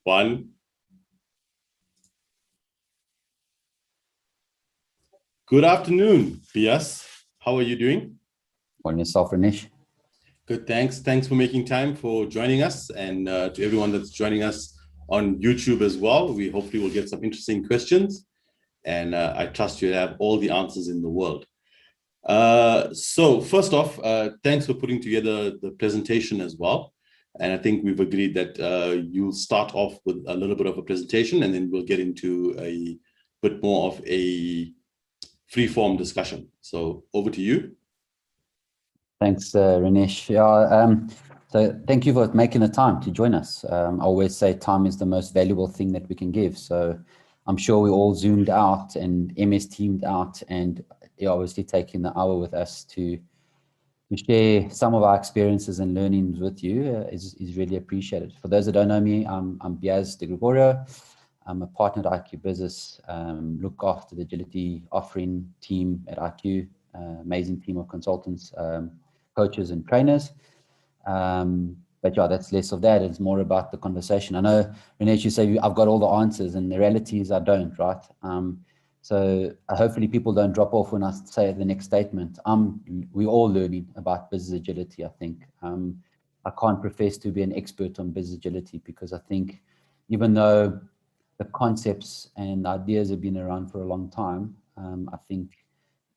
One. Good afternoon, Biase. How are you doing? On yourself, Ranesh. Good, thanks. Thanks for making time for joining us, and to everyone that's joining us on YouTube as well. We hopefully will get some interesting questions, and I trust you have all the answers in the world. So first off, thanks for putting together the presentation as well. And I think we've agreed that you'll start off with a little bit of a presentation, and then we'll get into a bit more of a free-form discussion. So over to you. Thanks, Ranesh. So thank you for making the time to join us. I always say time is the most valuable thing that we can give. So I'm sure we all zoomed out and MS Teamed out, and you're obviously taking the hour with us to share some of our experiences and learnings with you is really appreciated. For those that don't know me, I'm Biase de Gregorio. I'm a partner at IQ Business, look after the agility offering team at IQ, amazing team of consultants, coaches and trainers. But yeah, that's less of that. It's more about the conversation. I know, Ranesh, you say I've got all the answers, and the reality is I don't, right? So hopefully people don't drop off when I say the next statement. We're all learning about business agility, I think. I can't profess to be an expert on business agility, because I think even though the concepts and ideas have been around for a long time, I think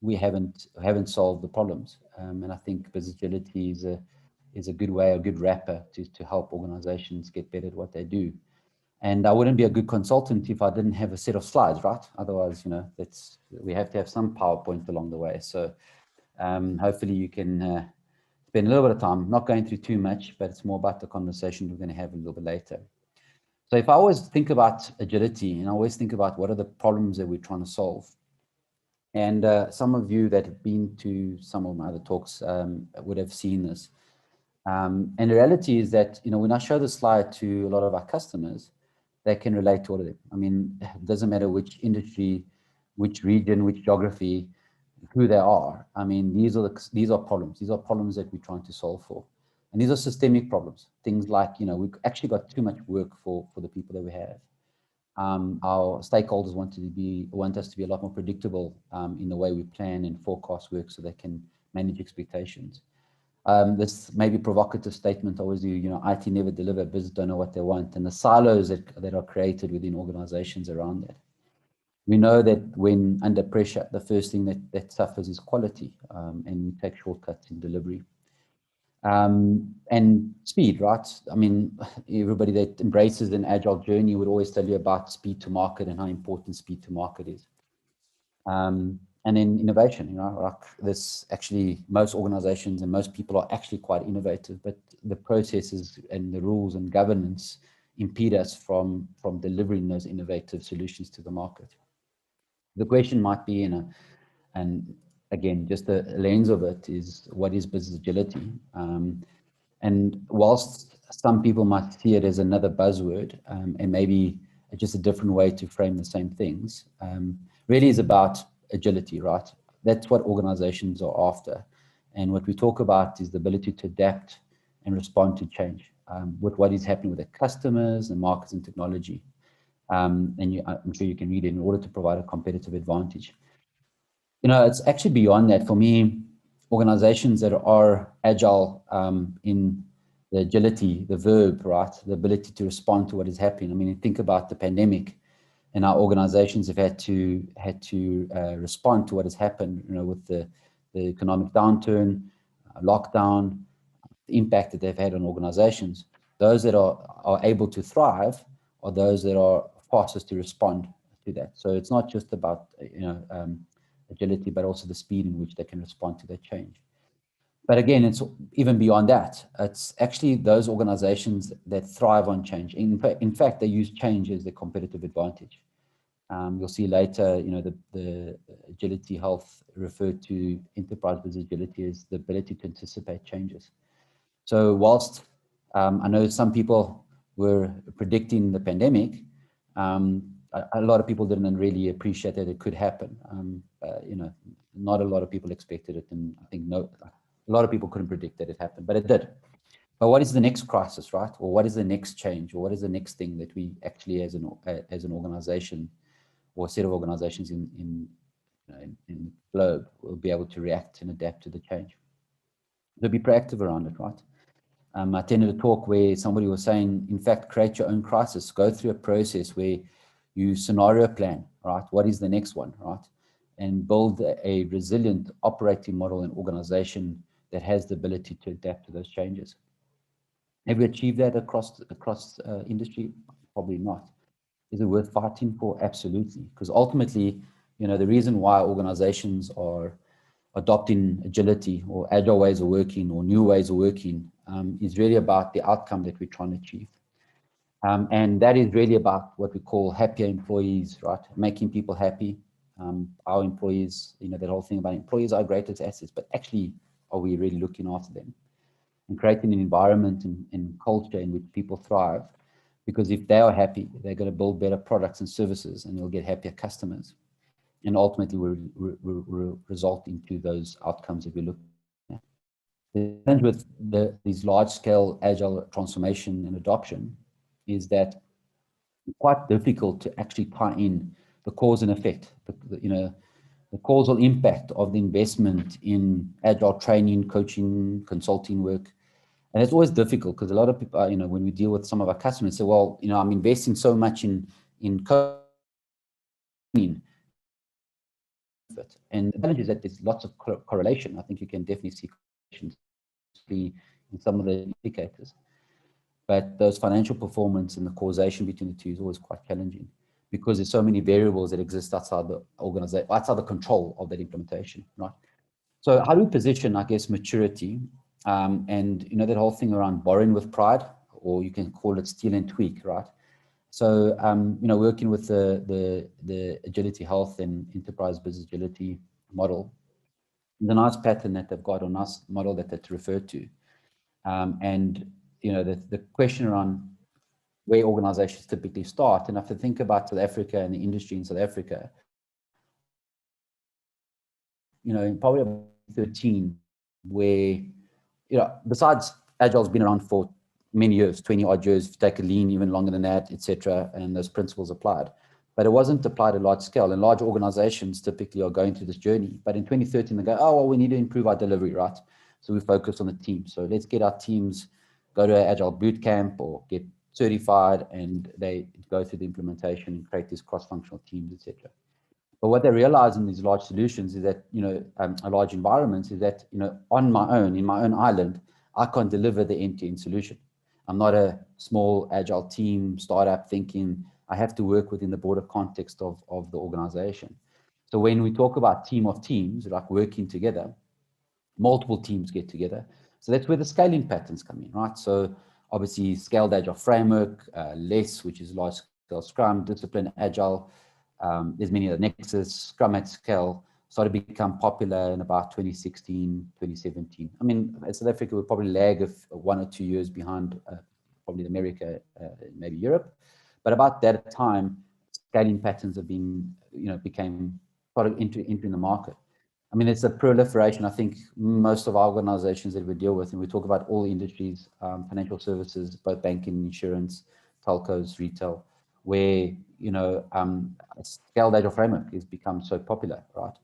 we haven't solved the problems. And I think business agility is a good way, a good wrapper to help organizations get better at what they do. And I wouldn't be a good consultant if I didn't have a set of slides, right? Otherwise, we have to have some PowerPoint along the way. So hopefully you can spend a little bit of time, not going through too much, but it's more about the conversation we're going to have a little bit later. So if I always think about agility, and I always think about what are the problems that we're trying to solve. And some of you that have been to some of my other talks would have seen this. And the reality is that, when I show the slide to a lot of our customers, they can relate to all of them. I mean, it doesn't matter which industry, which region, which geography, who they are. I mean, these are problems. These are problems that we're trying to solve for. And these are systemic problems. Things like, we've actually got too much work for the people that we have. Our stakeholders want us to be a lot more predictable in the way we plan and forecast work, so they can manage expectations. This maybe provocative statement I always do, IT never deliver, business don't know what they want, and the silos that are created within organizations around that. We know that when under pressure, the first thing that suffers is quality, and we take shortcuts in delivery. And speed, right? I mean, everybody that embraces an agile journey would always tell you about speed to market and how important speed to market is. And then innovation, like this, actually most organizations and most people are actually quite innovative, but the processes and the rules and governance impede us from delivering those innovative solutions to the market. The question might be, and again, just the lens of it is, what is business agility? And whilst some people might see it as another buzzword, and maybe just a different way to frame the same things, really is about agility, right? That's what organizations are after. And what we talk about is the ability to adapt and respond to change with what is happening with the customers and markets and technology. And I'm sure you can read it, in order to provide a competitive advantage. It's actually beyond that. For me, organizations that are agile in the agility, the verb, right? The ability to respond to what is happening. I mean, think about the pandemic, and our organizations have had to respond to what has happened, with the economic downturn, lockdown, the impact that they've had on organizations. Those that are able to thrive are those that are fastest to respond to that. So it's not just about agility, but also the speed in which they can respond to that change. But again, it's even beyond that. It's actually those organizations that thrive on change. In fact, they use change as their competitive advantage. You'll see later, the agility health referred to enterprise business agility as the ability to anticipate changes. So whilst I know some people were predicting the pandemic, a lot of people didn't really appreciate that it could happen. Not a lot of people expected it, and I think a lot of people couldn't predict that it happened, but it did. But what is the next crisis, right? Or what is the next change? Or what is the next thing that we actually, as an organization or a set of organizations in the globe, will be able to react and adapt to the change? So be proactive around it, right? I attended a talk where somebody was saying, in fact, create your own crisis. Go through a process where you scenario plan, right? What is the next one, right? And build a resilient operating model and organization that has the ability to adapt to those changes. Have we achieved that across industry? Probably not. Is it worth fighting for? Absolutely. Because ultimately, the reason why organizations are adopting agility or agile ways of working or new ways of working is really about the outcome that we're trying to achieve. And that is really about what we call happier employees, right? Making people happy. Our employees, that whole thing about employees are greatest assets, but actually, are we really looking after them? And creating an environment and culture in which people thrive. Because if they are happy, they're going to build better products and services, and they'll get happier customers. And ultimately will result into those outcomes that we're looking at. The challenge with these large-scale agile transformation and adoption is that it's quite difficult to actually tie in the cause and effect, the causal impact of the investment in agile training, coaching, consulting work. And it's always difficult because a lot of people, when we deal with some of our customers, say, well, I'm investing so much in coaching. And the challenge is that there's lots of correlation. I think you can definitely see correlations in some of the indicators. But those financial performance and the causation between the two is always quite challenging because there's so many variables that exist outside the organization, outside the control of that implementation, right? So how do we position, I guess, maturity and that whole thing around borrowing with pride, or you can call it steal and tweak, right? So working with the agility health and enterprise business agility model, the nice pattern that they've got, or nice model that that's referred to, and the question around where organizations typically start, and if I think about South Africa and the industry in South Africa, probably about 13, where, besides Agile's been around for many years, 20 odd years, if you take a lean, even longer than that, etc., and those principles applied. But it wasn't applied at large scale, and large organizations typically are going through this journey. But in 2013, they go, oh, well, we need to improve our delivery, right? So we focus on the team. So let's get our teams, go to an Agile boot camp or get certified, and they go through the implementation and create these cross-functional teams, etc. But what they realize in these large solutions is that, large environments is that, on my own, in my own island, I can't deliver the end-to-end solution. I'm not a small agile team, startup thinking. I have to work within the broader context of the organization. So when we talk about team of teams, like working together, multiple teams get together. So that's where the scaling patterns come in, right? So obviously scaled agile framework, less, which is large scale Scrum, discipline agile. There's many other Nexus, Scrum at scale started to become popular in about 2016, 2017. I mean, South Africa would probably lag 1 or 2 years behind probably America, maybe Europe. But about that time, scaling patterns have been, became part of entering the market. I mean, it's a proliferation. I think most of our organizations that we deal with, and we talk about all industries, financial services, both banking, insurance, telcos, retail, where, scaled agile framework has become so popular, right?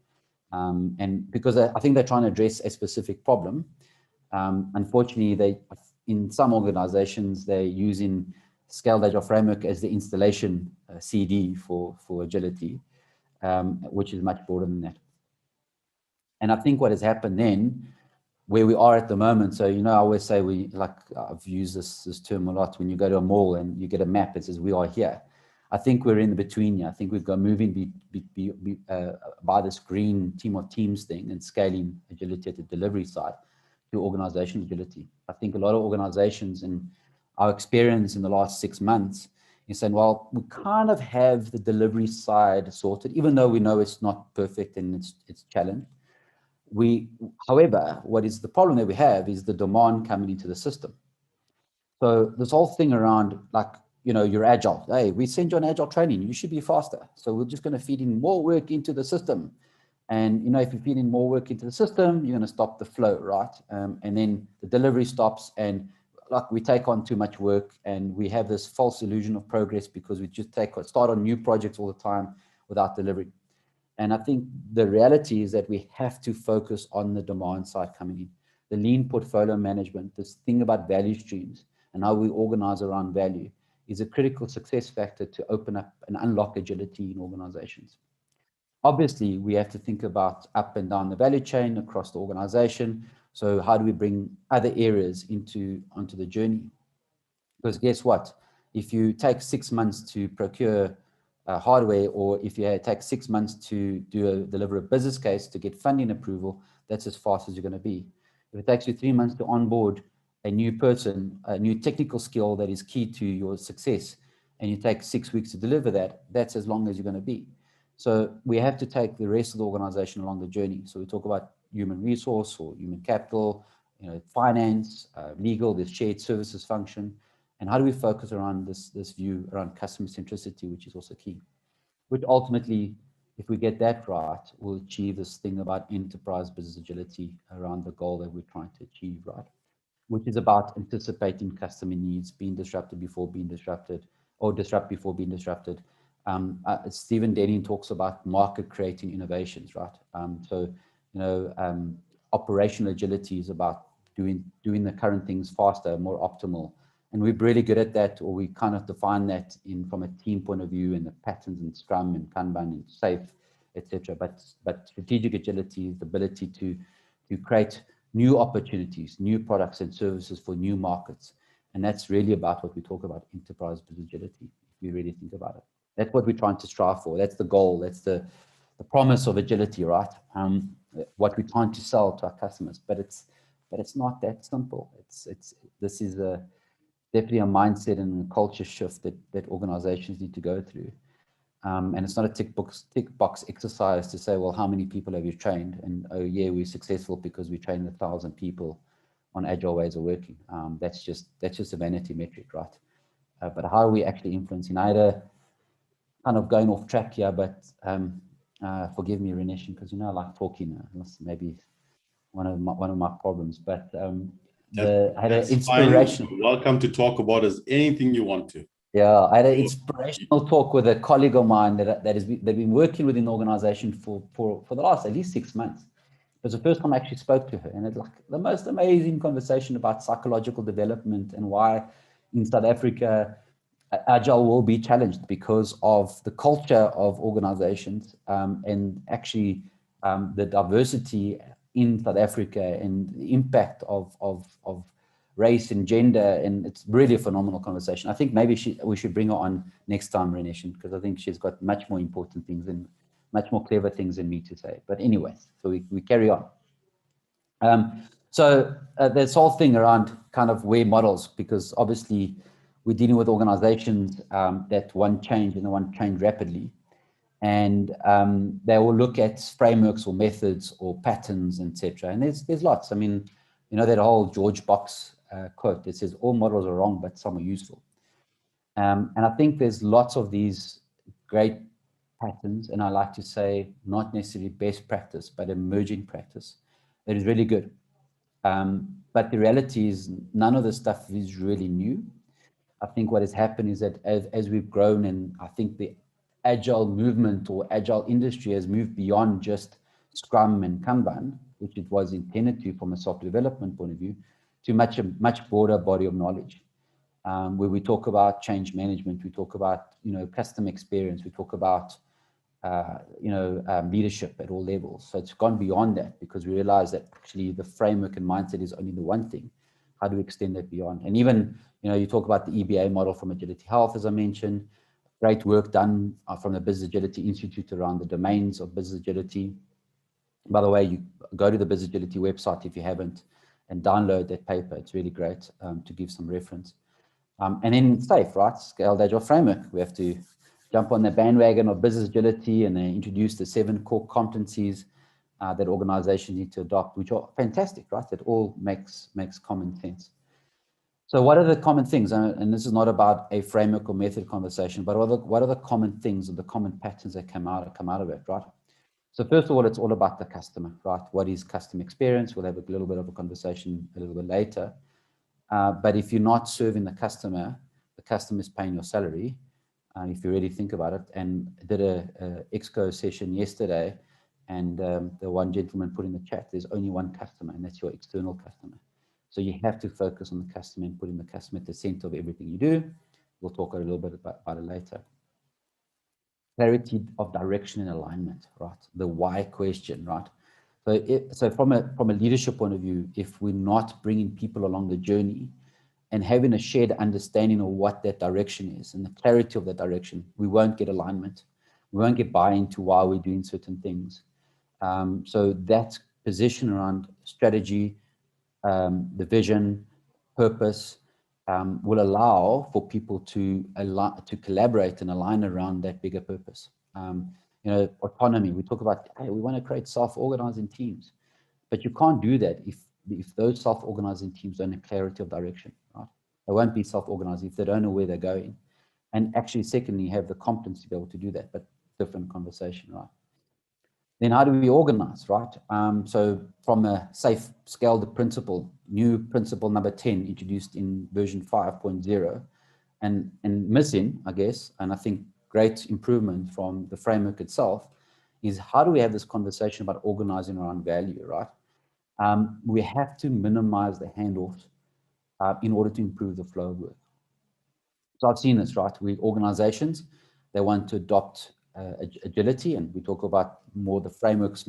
And because I think they're trying to address a specific problem. Unfortunately, in some organizations, they're using scaled agile framework as the installation CD for agility, which is much broader than that. And I think what has happened then, where we are at the moment, so, I always say I've used this term a lot, when you go to a mall and you get a map, it says we are here. I think we're in the between here. I think we've got moving by this green team of teams thing and scaling agility at the delivery side to organizational agility. I think a lot of organizations, and our experience in the last 6 months, is saying, well, we kind of have the delivery side sorted, even though we know it's not perfect and it's challenged. However, what is the problem that we have is the demand coming into the system. So this whole thing around, you're agile. Hey, we send you on agile training. You should be faster. So we're just going to feed in more work into the system. And, if you feed in more work into the system, you're going to stop the flow, right? And then the delivery stops. And like we take on too much work and we have this false illusion of progress because we just start on new projects all the time without delivering. And I think the reality is that we have to focus on the demand side coming in. The lean portfolio management, this thing about value streams and how we organize around value is a critical success factor to open up and unlock agility in organizations. Obviously, we have to think about up and down the value chain across the organization. So how do we bring other areas onto the journey? Because guess what? If you take 6 months to procure hardware, or if you take 6 months to deliver a business case to get funding approval, that's as fast as you're going to be. If it takes you 3 months to onboard a new person, a new technical skill that is key to your success, and you take 6 weeks to deliver that, that's as long as you're going to be. So we have to take the rest of the organization along the journey. So we talk about human resource or human capital, finance, legal, this shared services function. And how do we focus around this view around customer centricity, which is also key, which ultimately, if we get that right, we'll achieve this thing about enterprise business agility around the goal that we're trying to achieve, right? Which is about anticipating customer needs, being disrupted before being disrupted, or disrupt before being disrupted. Stephen Denning talks about market creating innovations, right? Operational agility is about doing the current things faster, more optimal. And we're really good at that, or we kind of define that from a team point of view in the patterns and Scrum and Kanban and SAFe, etc. But strategic agility is the ability to create new opportunities, new products and services for new markets. And that's really about what we talk about, enterprise business agility, if you really think about it. That's what we're trying to strive for. That's the goal. That's the promise of agility, right? What we're trying to sell to our customers. But it's not that simple. This is definitely a mindset and a culture shift that organizations need to go through. And it's not a tick box exercise to say, well, how many people have you trained? And oh yeah, we're successful because we trained 1,000 people on agile ways of working. That's just a vanity metric, right? But how are we actually influencing? Either kind of going off track here, but forgive me, Renesh, because I like talking. That's maybe one of my problems. But I had an inspiration. Fine. Welcome to talk about anything you want to. Yeah, I had an inspirational talk with a colleague of mine they've been working within the organization for the last at least 6 months. It was the first time I actually spoke to her, and it's like the most amazing conversation about psychological development and why in South Africa Agile will be challenged because of the culture of organizations and actually the diversity in South Africa and the impact of race and gender. And it's really a phenomenal conversation. I think maybe we should bring her on next time, Renesh, because I think she's got much more important things and much more clever things than me to say. But anyway, so we carry on. So this whole thing around kind of where models, because obviously we're dealing with organizations that want change and they want change rapidly. And they will look at frameworks or methods or patterns, etc. And there's lots. I mean, that whole George Box quote that says all models are wrong, but some are useful. And I think there's lots of these great patterns, and I like to say not necessarily best practice, but emerging practice that is really good. But the reality is none of the stuff is really new. I think what has happened is that as we've grown, and I think the agile movement or agile industry has moved beyond just Scrum and Kanban, which it was intended to from a software development point of view, to a much broader body of knowledge, where we talk about change management, we talk about customer experience, we talk about leadership at all levels. So it's gone beyond that because we realize that actually the framework and mindset is only the one thing. How do we extend that beyond? And even you talk about the EBA model from Agility Health, as I mentioned. Great work done from the Business Agility Institute around the domains of business agility. By the way, you go to the Business Agility website if you haven't and download that paper. It's really great to give some reference. And then SAFe, right? Scaled Agile Framework. We have to jump on the bandwagon of business agility and introduce the 7 core competencies that organizations need to adopt, which are fantastic, right? That all makes common sense. So what are the common things? And this is not about a framework or method conversation, but what are the common things or the common patterns that come out of it, right? So first of all, it's all about the customer, right? What is customer experience? We'll have a little bit of a conversation a little bit later. But if you're not serving the customer is paying your salary. If you really think about it, and I did a exco session yesterday, and the one gentleman put in the chat, there's only one customer, and that's your external customer. So you have to focus on the customer and putting the customer at the center of everything you do. We'll talk a little bit about it later. Clarity of direction and alignment, right? The why question, right? So from a leadership point of view, if we're not bringing people along the journey and having a shared understanding of what that direction is and the clarity of that direction, we won't get alignment. We won't get buy-in to why we're doing certain things. So that position around strategy, the vision, purpose, will allow for people to collaborate and align around that bigger purpose. Autonomy, we talk about, hey, we want to create self-organizing teams, but you can't do that if those self-organizing teams don't have clarity of direction, right? They won't be self-organized if they don't know where they're going. And actually, secondly, have the competence to be able to do that, but different conversation, right? Then how do we organize, right? So from a safe scaled principle, new principle number 10, introduced in version 5.0, and missing, I guess, and I think great improvement from the framework itself, is how do we have this conversation about organizing around value, right? We have to minimize the handoffs in order to improve the flow of work. So I've seen this, right? Organizations, they want to adopt agility, and we talk about more the frameworks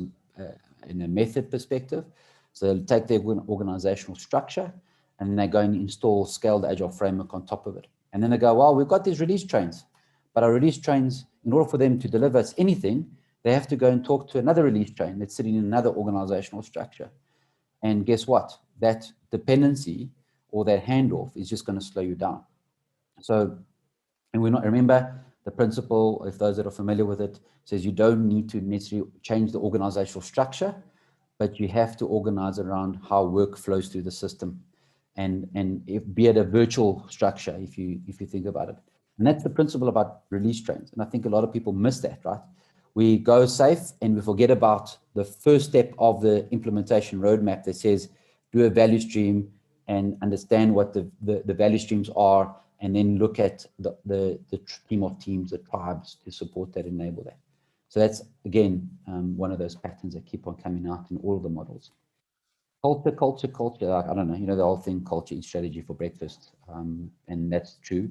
in a method perspective. So they'll take their organizational structure, and then they go and install scaled agile framework on top of it. And then they go, well, we've got these release trains, but our release trains, in order for them to deliver us anything, they have to go and talk to another release train that's sitting in another organizational structure. And guess what? That dependency or that handoff is just going to slow you down. So, and we're not, remember the principle, if those that are familiar with it, says you don't need to necessarily change the organizational structure, but you have to organize around how work flows through the system. And if, be it a virtual structure, if you think about it. And that's the principle about release trains. And I think a lot of people miss that, right? We go safe and we forget about the first step of the implementation roadmap that says do a value stream and understand what the value streams are, and then look at the team of teams, the tribes to support that, enable that. So that's, again, one of those patterns that keep on coming out in all of the models. Culture, like, I don't know, the whole thing, culture eats strategy for breakfast. And that's true.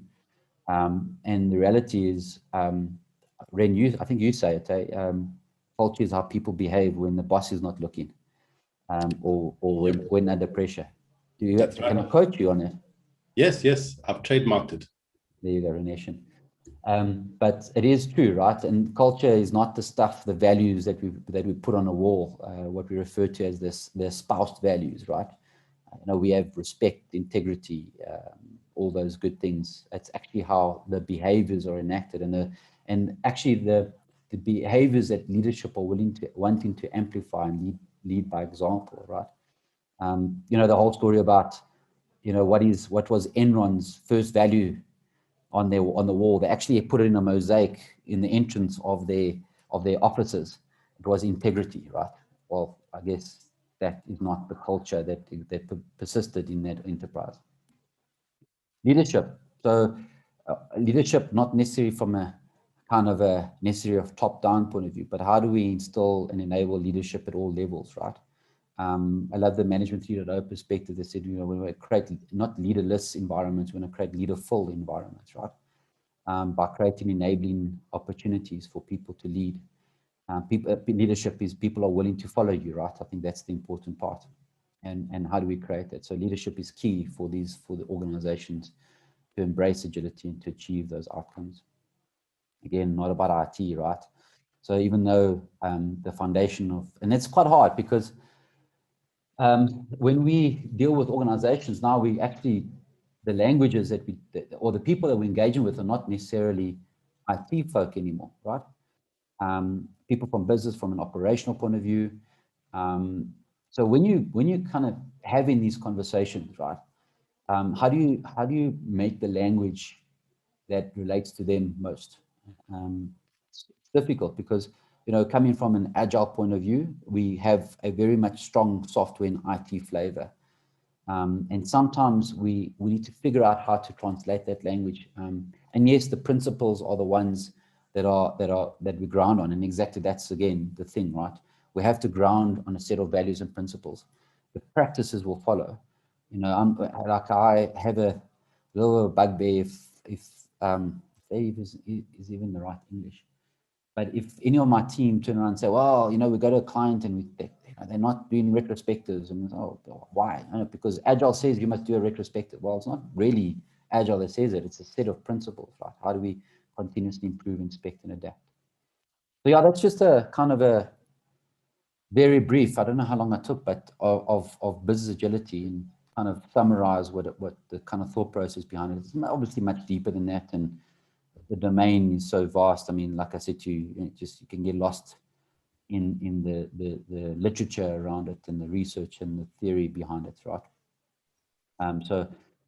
And the reality is, Ren, I think you say it, culture is how people behave when the boss is not looking, or when under pressure. Can I quote you on it? Yes, I've trademarked it. There you go, Renesh. But it is true, right? And culture is not the stuff, the values that we put on a wall, what we refer to as the espoused values, right? We have respect, integrity, all those good things. That's actually how the behaviors are enacted, and actually the behaviors that leadership are wanting to amplify and lead by example, right? The whole story about what was Enron's first value on the wall. They actually put it in a mosaic in the entrance of their offices. It was integrity, right? Well, I guess that is not the culture that persisted in that enterprise. Leadership. So leadership, not necessarily from a kind of a necessary of top-down point of view, but how do we install and enable leadership at all levels, right? I love the management 3.0 perspective. They said, we want to create not leaderless environments, we want to create leaderful environments, right? By creating enabling opportunities for people to lead. Leadership is people are willing to follow you, right? I think that's the important part. And how do we create that? So leadership is key for the organizations to embrace agility and to achieve those outcomes. Again, not about IT, right? So even though the foundation of, and it's quite hard because when we deal with organizations now, we actually, the languages or the people that we're engaging with are not necessarily IT folk anymore, right? People from business, from an operational point of view. So when you kind of having these conversations, right? How do you make the language that relates to them most? It's difficult because, coming from an agile point of view, we have a very much strong software and IT flavor. And sometimes we need to figure out how to translate that language. And yes, the principles are the ones that we ground on. And exactly that's again the thing, right? We have to ground on a set of values and principles. The practices will follow. You know, I have a little bugbear if Dave is even the right English. But if any of my team turn around and say, well, you know, we go to a client and they're not doing retrospectives, and oh, why? Because Agile says you must do a retrospective. Well, it's not really Agile that says it. It's a set of principles, right? How do we continuously improve, inspect, and adapt? So yeah, that's just a kind of a very brief, I don't know how long I took, but of business agility, and kind of summarize what the kind of thought process behind it. It's obviously much deeper than that, and the domain is so vast. I mean, like I said to you, you can get lost in the literature around it and the research and the theory behind it, right? So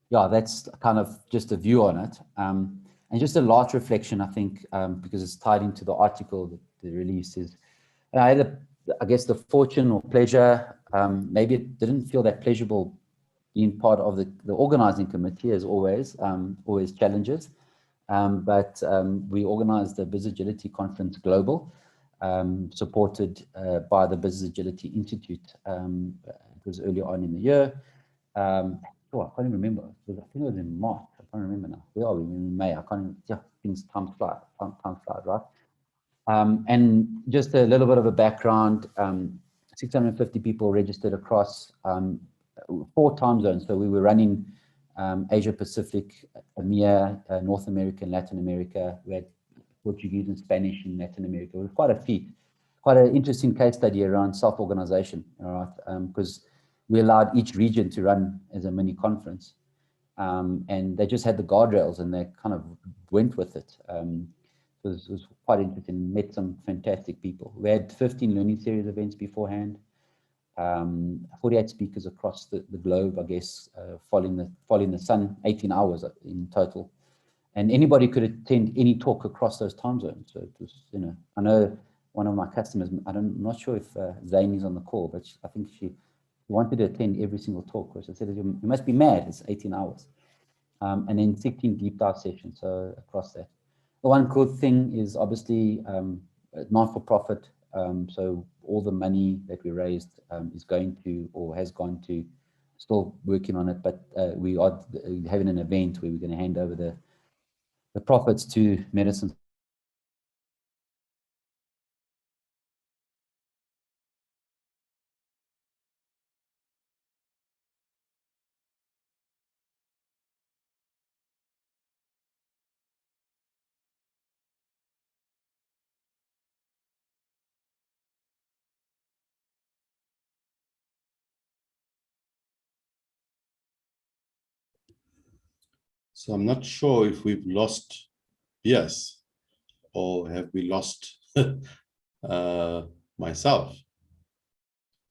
yeah, that's kind of just a view on it. And just a large reflection, I think, because it's tied into the article that the release is. I had, I guess, the fortune or pleasure, maybe it didn't feel that pleasurable being part of the organizing committee, as always, always challenges. But we organized the Business Agility Conference Global, supported by the Business Agility Institute. It was early on in the year. I can't even remember. I think it was in March. I can't remember now. Where are we? In May. I can't. Yeah, things time fly, right? And just a little bit of a background. 650 people registered across 4 time zones. So we were running Asia Pacific, EMEA, North America, and Latin America. We had Portuguese and Spanish in Latin America. It was quite a feat. Quite an interesting case study around self-organization, all right? Because we allowed each region to run as a mini conference. And they just had the guardrails and they kind of went with it. It was quite interesting. Met some fantastic people. We had 15 learning series events beforehand. 48 speakers across the globe, I guess, following the sun, 18 hours in total. And anybody could attend any talk across those time zones. So it was, you know, I know one of my customers, I'm not sure if Zane is on the call, but I think she wanted to attend every single talk. Because I said, you must be mad, it's 18 hours. And then 16 deep dive sessions, so across that. The one cool thing is obviously not-for-profit. So all the money that we raised is going to, or has gone to, still working on it, but we are having an event where we're going to hand over the profits to Medicine. So I'm not sure if we've lost Biase or have we lost myself.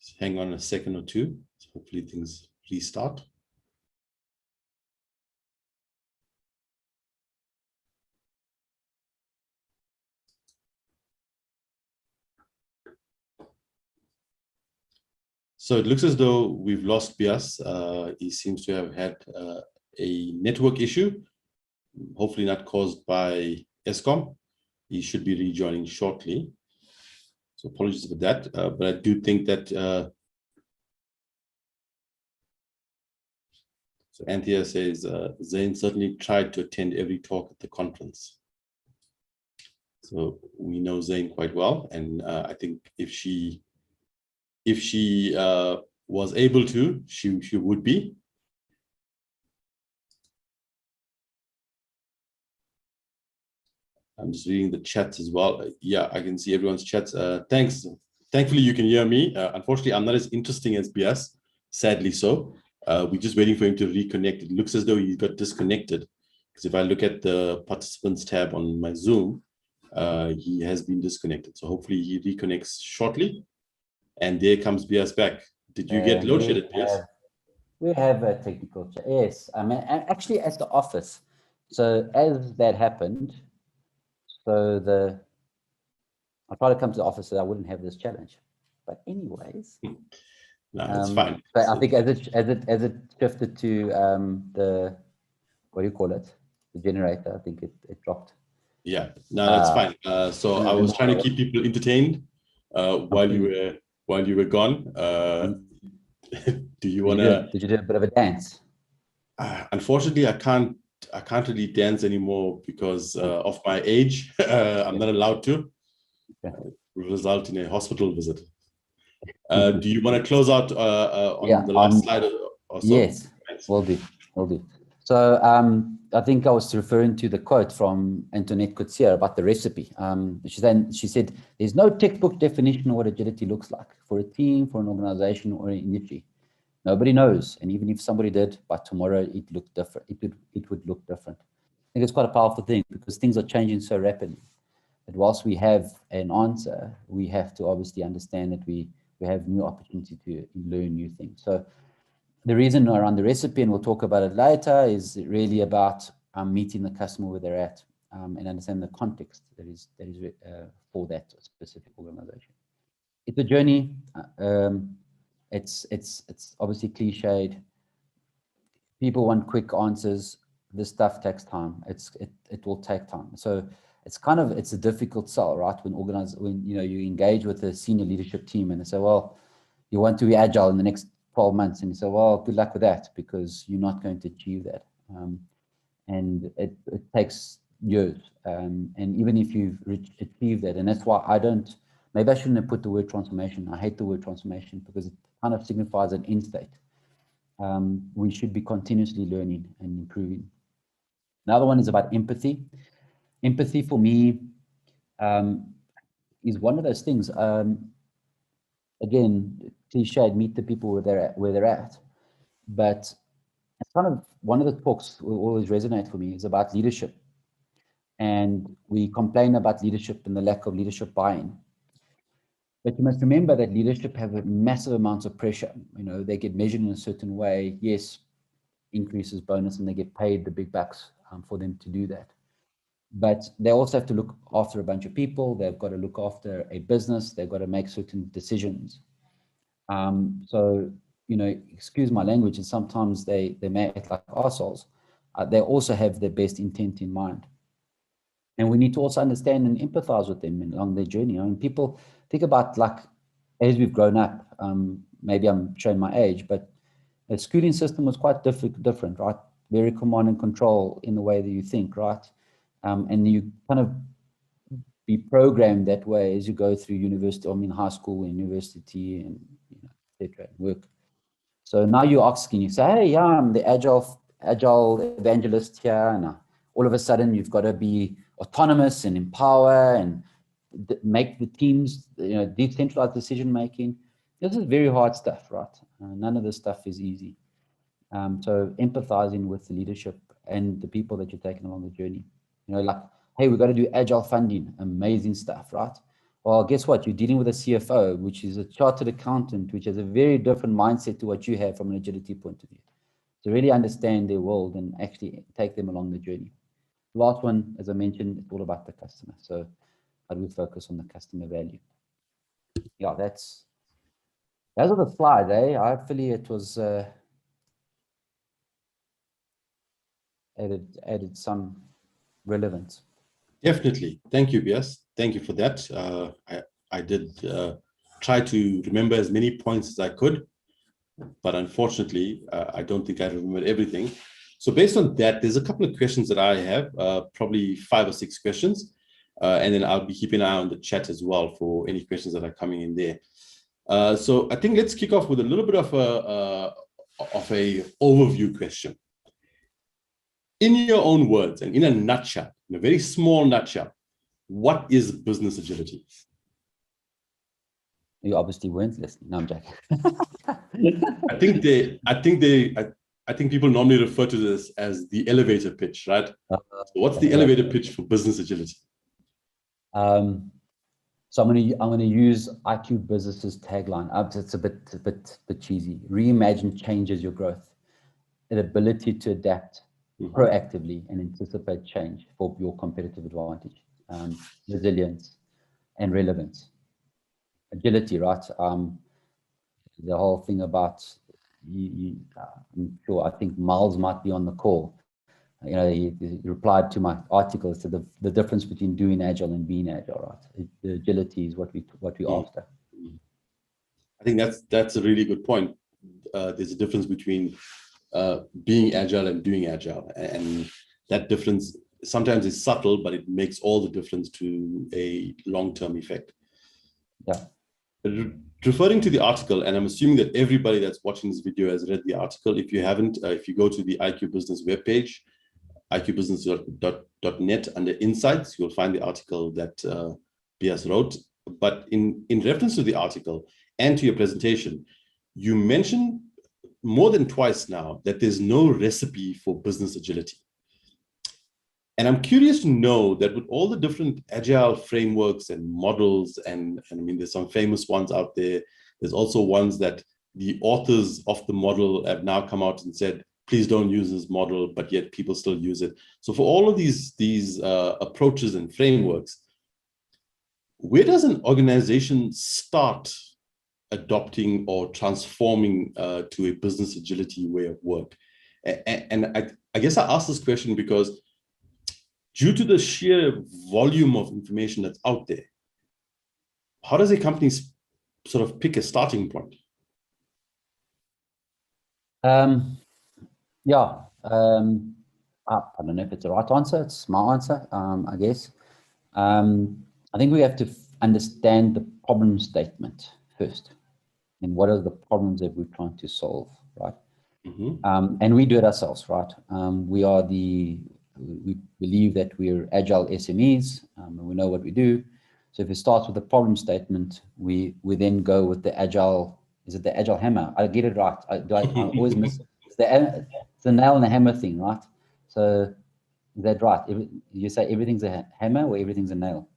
Just hang on a second or two. So hopefully things restart. So it looks as though we've lost Biase. He seems to have had a network issue, hopefully not caused by ESCOM. He should be rejoining shortly. So apologies for that, but I do think that so Anthea says Zane certainly tried to attend every talk at the conference. So we know Zane quite well, and I think if she was able to, she would be. I'm just reading the chats as well. Yeah, I can see everyone's chats. Thanks. Thankfully, you can hear me. Unfortunately, I'm not as interesting as Biase, sadly so. We're just waiting for him to reconnect. It looks as though he got disconnected. Because if I look at the participants tab on my Zoom, he has been disconnected. So hopefully he reconnects shortly. And there comes Biase back. Did you get load shedded, Biase? We have a technical chat. Yes, I mean, actually at the office. So as that happened, so I tried to come to the office so I wouldn't have this challenge. But anyways. No, that's fine. But I think as it shifted to the, what do you call it, the generator, I think it dropped. Yeah, no, that's fine. So I was trying to keep people entertained while you were gone. Do you want to? Did you do a bit of a dance? Unfortunately, I can't really dance anymore because of my age. I'm not allowed to. Okay. Result in a hospital visit. Do you want to close out on the last slide or so? Yes, will do. So I think I was referring to the quote from Antoinette Coetzee about the recipe. She said, there's no textbook definition of what agility looks like for a team, for an organization, or an industry. Nobody knows. And even if somebody did, by tomorrow it looked different. It would look different. I think it's quite a powerful thing because things are changing so rapidly. But whilst we have an answer, we have to obviously understand that we have new opportunity to learn new things. So the reason around the recipe, and we'll talk about it later, is really about meeting the customer where they're at and understand the context that is for that specific organization. It's a journey. It's obviously cliched. People want quick answers. This stuff takes time. It will take time. So it's a difficult sell, right? When you engage with a senior leadership team and they say, well, you want to be agile in the next 12 months, and you say, well, good luck with that because you're not going to achieve that. And it takes years. And even if you've achieved that, and that's why maybe I shouldn't have put the word transformation. I hate the word transformation because it kind of signifies an end state. We should be continuously learning and improving. Another one is about empathy. Empathy for me is one of those things. Again, cliched, meet the people where they're at. But it's kind of one of the talks will always resonate for me is about leadership. And we complain about leadership and the lack of leadership buy-in. But you must remember that leadership have a massive amounts of pressure. They get measured in a certain way. Yes, increases bonus, and they get paid the big bucks for them to do that. But they also have to look after a bunch of people. They've got to look after a business. They've got to make certain decisions. So, excuse my language, and sometimes they may act like arseholes. They also have their best intent in mind. And we need to also understand and empathize with them along their journey. People think about, like, as we've grown up, maybe I'm showing my age, but the schooling system was quite different, right? Very command and control in the way that you think, right? And you kind of be programmed that way as you go through university, high school and university and etc. work. So now you're asking, you say, hey, yeah, I'm the agile evangelist here, and all of a sudden you've got to be autonomous and empower and make the teams, decentralized decision making. This is very hard stuff, right? None of this stuff is easy. So empathizing with the leadership and the people that you're taking along the journey. Like, hey, we've got to do agile funding, amazing stuff, right? Well, guess what? You're dealing with a CFO, which is a chartered accountant, which has a very different mindset to what you have from an agility point of view. To really understand their world and actually take them along the journey. Last one, as I mentioned, it's all about the customer. So how do we focus on the customer value? Yeah, those are the slides, eh? Hopefully it was added some relevance. Definitely. Thank you, Biase. Thank you for that. I did try to remember as many points as I could, but unfortunately, I don't think I remembered everything. So based on that, there's a couple of questions that I have, probably 5 or 6 questions, and then I'll be keeping an eye on the chat as well for any questions that are coming in there. So I think let's kick off with a little bit of a overview question. In your own words and in a nutshell, in a very small nutshell, what is business agility? You obviously weren't listening. No, I'm joking. I think people normally refer to this as the elevator pitch, right? So what's the elevator pitch for business agility? So I'm going to use IQ Business's tagline. It's a bit cheesy. Reimagine changes your growth, an ability to adapt proactively and anticipate change for your competitive advantage, resilience and relevance. Agility, right? the whole thing about I'm sure, I think Miles might be on the call. He replied to my article, said the difference between doing Agile and being Agile, right? The agility is what we after. I think that's a really good point. There's a difference between being Agile and doing Agile, and that difference sometimes is subtle, but it makes all the difference to a long-term effect. Yeah. Referring to the article, and I'm assuming that everybody that's watching this video has read the article. If you haven't, if you go to the IQ Business webpage, iqbusiness.net, under Insights, you'll find the article that Biase wrote. But in reference to the article and to your presentation, you mentioned more than twice now that there's no recipe for business agility. And I'm curious to know that with all the different Agile frameworks and models, and I mean, there's some famous ones out there. There's also ones that the authors of the model have now come out and said, please don't use this model, but yet people still use it. So for all of these approaches and frameworks, where does an organization start adopting or transforming to a business agility way of work? And I guess I ask this question because due to the sheer volume of information that's out there, how does a company sort of pick a starting point? Yeah, I don't know if it's the right answer. It's my answer, I guess. I think we have to understand the problem statement first, and what are the problems that we're trying to solve, right? Mm-hmm. And we do it ourselves, right? We believe that we're Agile SMEs, and we know what we do. So if it starts with the problem statement, we then go with the Agile. Is it the Agile hammer? I get it right. I always miss it's the nail and the hammer thing, right? So is that right? You say everything's a hammer or everything's a nail?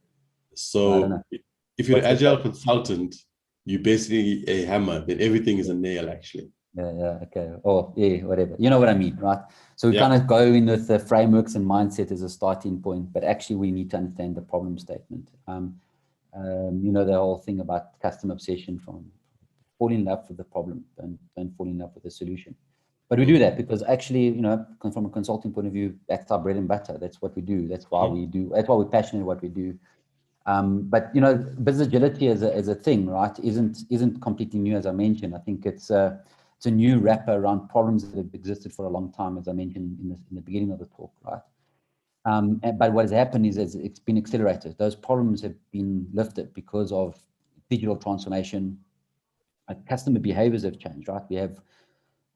So I don't know. if you're an Agile consultant, you're basically a hammer, then everything is a nail, actually. Yeah, okay. Or yeah, whatever. You know what I mean, right? So we kind of go in with the frameworks and mindset as a starting point, but actually we need to understand the problem statement. The whole thing about customer obsession, from fall in love with the problem and don't fall in love with the solution. But we do that because actually, from a consulting point of view, that's our bread and butter. That's what we do. That's why we do. That's why we're passionate about what we do. But business agility as a thing, right, isn't completely new, as I mentioned. I think it's a new wrapper around problems that have existed for a long time, as I mentioned in the beginning of the talk, right? But what has happened is it's been accelerated. Those problems have been lifted because of digital transformation. Customer behaviors have changed, right? We have,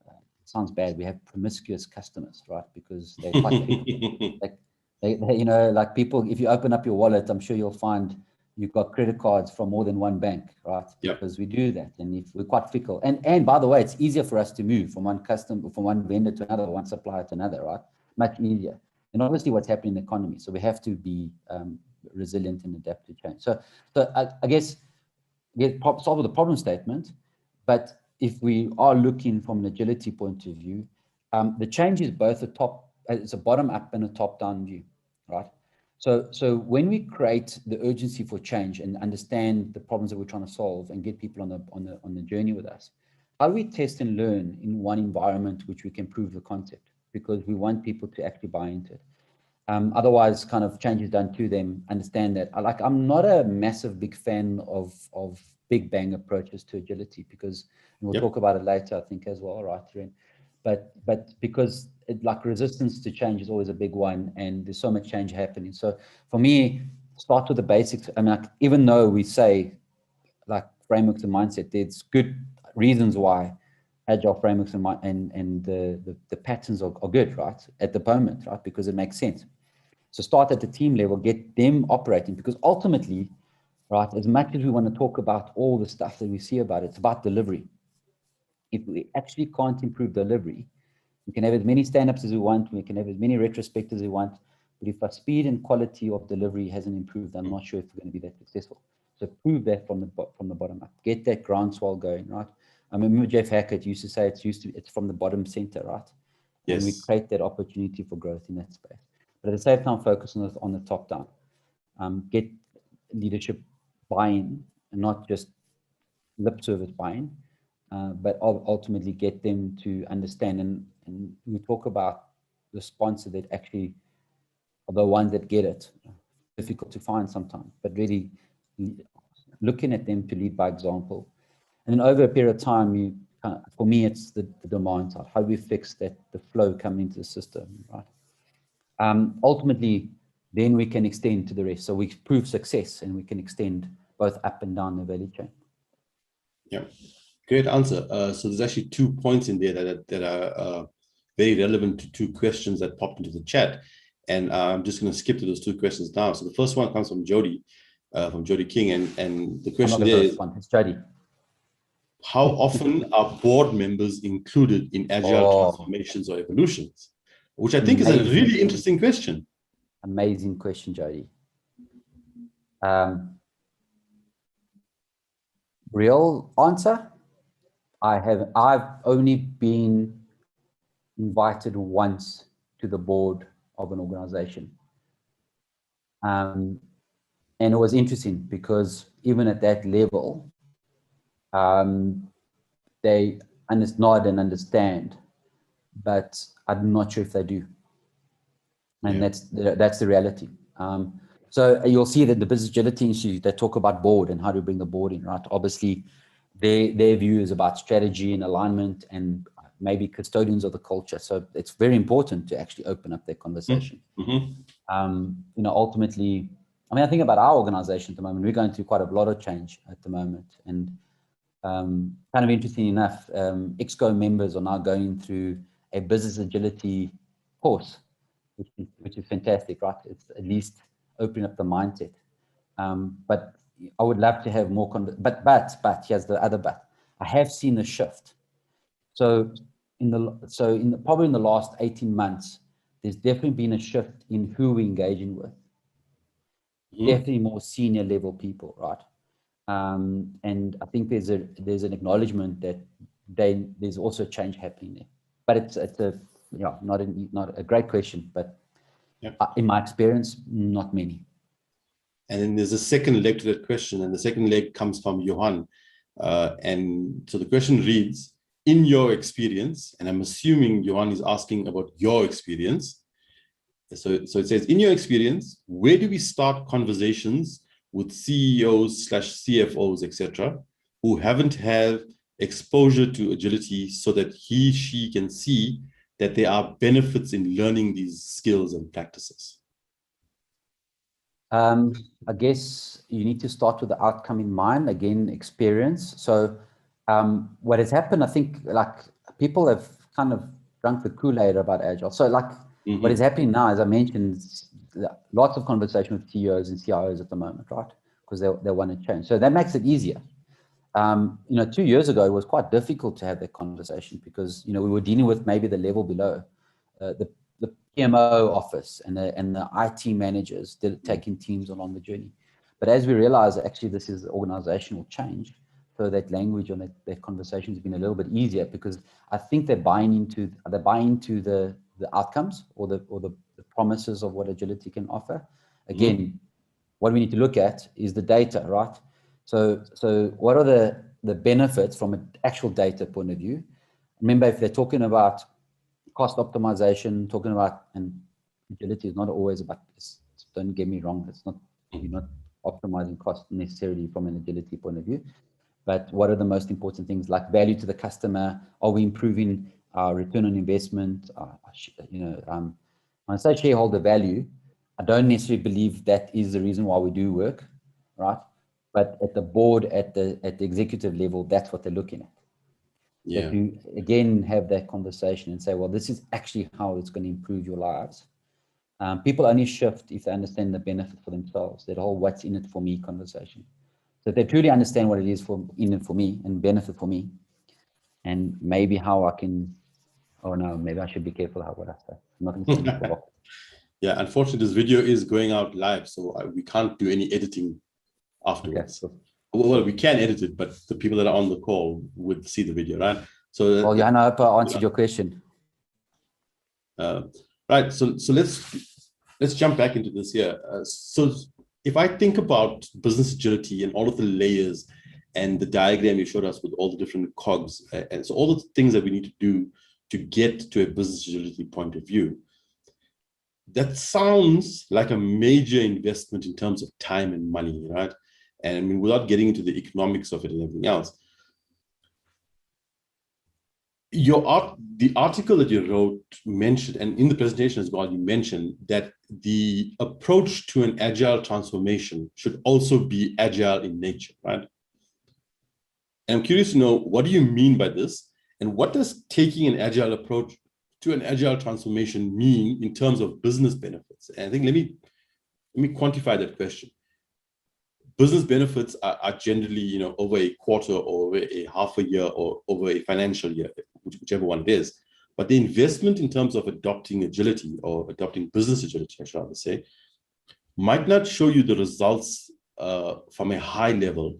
it sounds bad, we have promiscuous customers, right? Because they're like, like people, if you open up your wallet, I'm sure you'll find you've got credit cards from more than one bank, right? Because we do that, and if we're quite fickle. And by the way, it's easier for us to move from one vendor to another, one supplier to another, right? Much easier. And obviously what's happening in the economy. So we have to be resilient and adapt to change. So I guess solve the problem statement. But if we are looking from an agility point of view, the change is both it's a bottom up and a top down view, right? So when we create the urgency for change and understand the problems that we're trying to solve and get people on the journey with us, how do we test and learn in one environment which we can prove the concept? Because we want people to actually buy into it. Otherwise, kind of change is done to them. Understand that. I'm not a massive big fan of big bang approaches to agility, because we'll talk about it later, I think, as well, right, Ren? But because resistance to change is always a big one, and there's so much change happening. So for me, start with the basics. I mean, even though we say frameworks and mindset, there's good reasons why Agile frameworks and the patterns are good, right, at the moment, right, because it makes sense. So start at the team level, get them operating, because ultimately, right, as much as we want to talk about all the stuff that we see about it, it's about delivery. If we actually can't improve delivery, we can have as many stand-ups as we want, we can have as many retrospectives as we want, but if our speed and quality of delivery hasn't improved, I'm not sure if we're going to be that successful. So prove that from the bottom up. Get that groundswell going, right? I remember Jeff Hackett used to say it's from the bottom center, right? Yes. And we create that opportunity for growth in that space. But at the same time, focus on the top down. Get leadership buy-in, and not just lip service buy-in. but ultimately get them to understand. And we talk about the sponsor that actually are the ones that get it. Difficult to find sometimes, but really looking at them to lead by example. And then over a period of time, for me, it's the demand side. How do we fix that, the flow coming into the system, right? Ultimately, then we can extend to the rest. So we prove success and we can extend both up and down the value chain. Yeah, great answer. So there's actually 2 points in there that are very relevant to 2 questions that popped into the chat. And I'm just going to skip to those 2 questions now. So the first one comes from Jody King. And the question there is, it's Jody. How often are board members included in agile transformations or evolutions? Which I think is a really interesting question. Amazing question, Jody. Real answer, I've only been invited once to the board of an organization. And it was interesting because even at that level, they nod and understand, but I'm not sure if they do. And that's the reality. So you'll see that the Business Agility Institute, they talk about board and how to bring the board in, right? Obviously, their view is about strategy and alignment and maybe custodians of the culture. So it's very important to actually open up that conversation. Ultimately, I think about our organization at the moment, we're going through quite a lot of change at the moment. And kind of interesting enough, EXCO members are now going through a business agility course, which is fantastic, right? It's at least opening up the mindset. But I would love to have more, but here's the other but. I have seen a shift. So probably in the last 18 months, there's definitely been a shift in who we're engaging with. Definitely more senior level people, right? And I think there's an acknowledgement that there's also change happening there. But it's not a great question, but in my experience, not many. And then there's a second leg to that question, and the second leg comes from Johan. And so the question reads, in your experience, and I'm assuming Johan is asking about your experience. So it says, in your experience, where do we start conversations with CEOs/CFOs, etc., who haven't had exposure to agility so that she can see that there are benefits in learning these skills and practices? I guess you need to start with the outcome in mind, again, experience. So what has happened, I think, like people have kind of drunk the Kool-Aid about Agile. So what is happening now, as I mentioned, lots of conversation with CEOs and CIOs at the moment, right? Because they want to change. So that makes it easier. 2 years ago, it was quite difficult to have that conversation because, we were dealing with maybe the level below, the PMO office and the IT managers taking teams along the journey. But as we realize, actually, this is organizational change. So that language on that conversation has been a little bit easier because I think they're buying into the outcomes or the promises of what agility can offer. Again, what we need to look at is the data, right? So what are the benefits from an actual data point of view? Remember, if they're talking about cost optimization, and agility is not always about this. Don't get me wrong. You're not optimizing cost necessarily from an agility point of view. But what are the most important things like value to the customer? Are we improving our return on investment? When I say shareholder value, I don't necessarily believe that is the reason why we do work, right? But at the board, at the executive level, that's what they're looking at. Yeah. That you again have that conversation and say, well, this is actually how it's going to improve your lives. People only shift if they understand the benefit for themselves. That whole "what's in it for me" conversation. So if they truly understand what it is in it for me and benefit for me, and maybe how I can. Oh no, maybe I should be careful what I say. I'm not going to say Yeah, unfortunately, this video is going out live, so we can't do any editing afterwards. Okay. Well, we can edit it, but the people that are on the call would see the video, right? So, well, Johan, I hope I answered your question. Right. So let's jump back into this here. So if I think about business agility and all of the layers and the diagram you showed us with all the different cogs. And so all the things that we need to do to get to a business agility point of view, that sounds like a major investment in terms of time and money, right? And I mean, without getting into the economics of it and everything else, the article that you wrote mentioned, and in the presentation as well, you mentioned that the approach to an agile transformation should also be agile in nature, right? And I'm curious to know, what do you mean by this? And what does taking an agile approach to an agile transformation mean in terms of business benefits? And I think let me quantify that question. Business benefits are generally, over a quarter or over a half a year or over a financial year, whichever one it is. But the investment in terms of adopting agility or adopting business agility, I should rather say, might not show you the results from a high level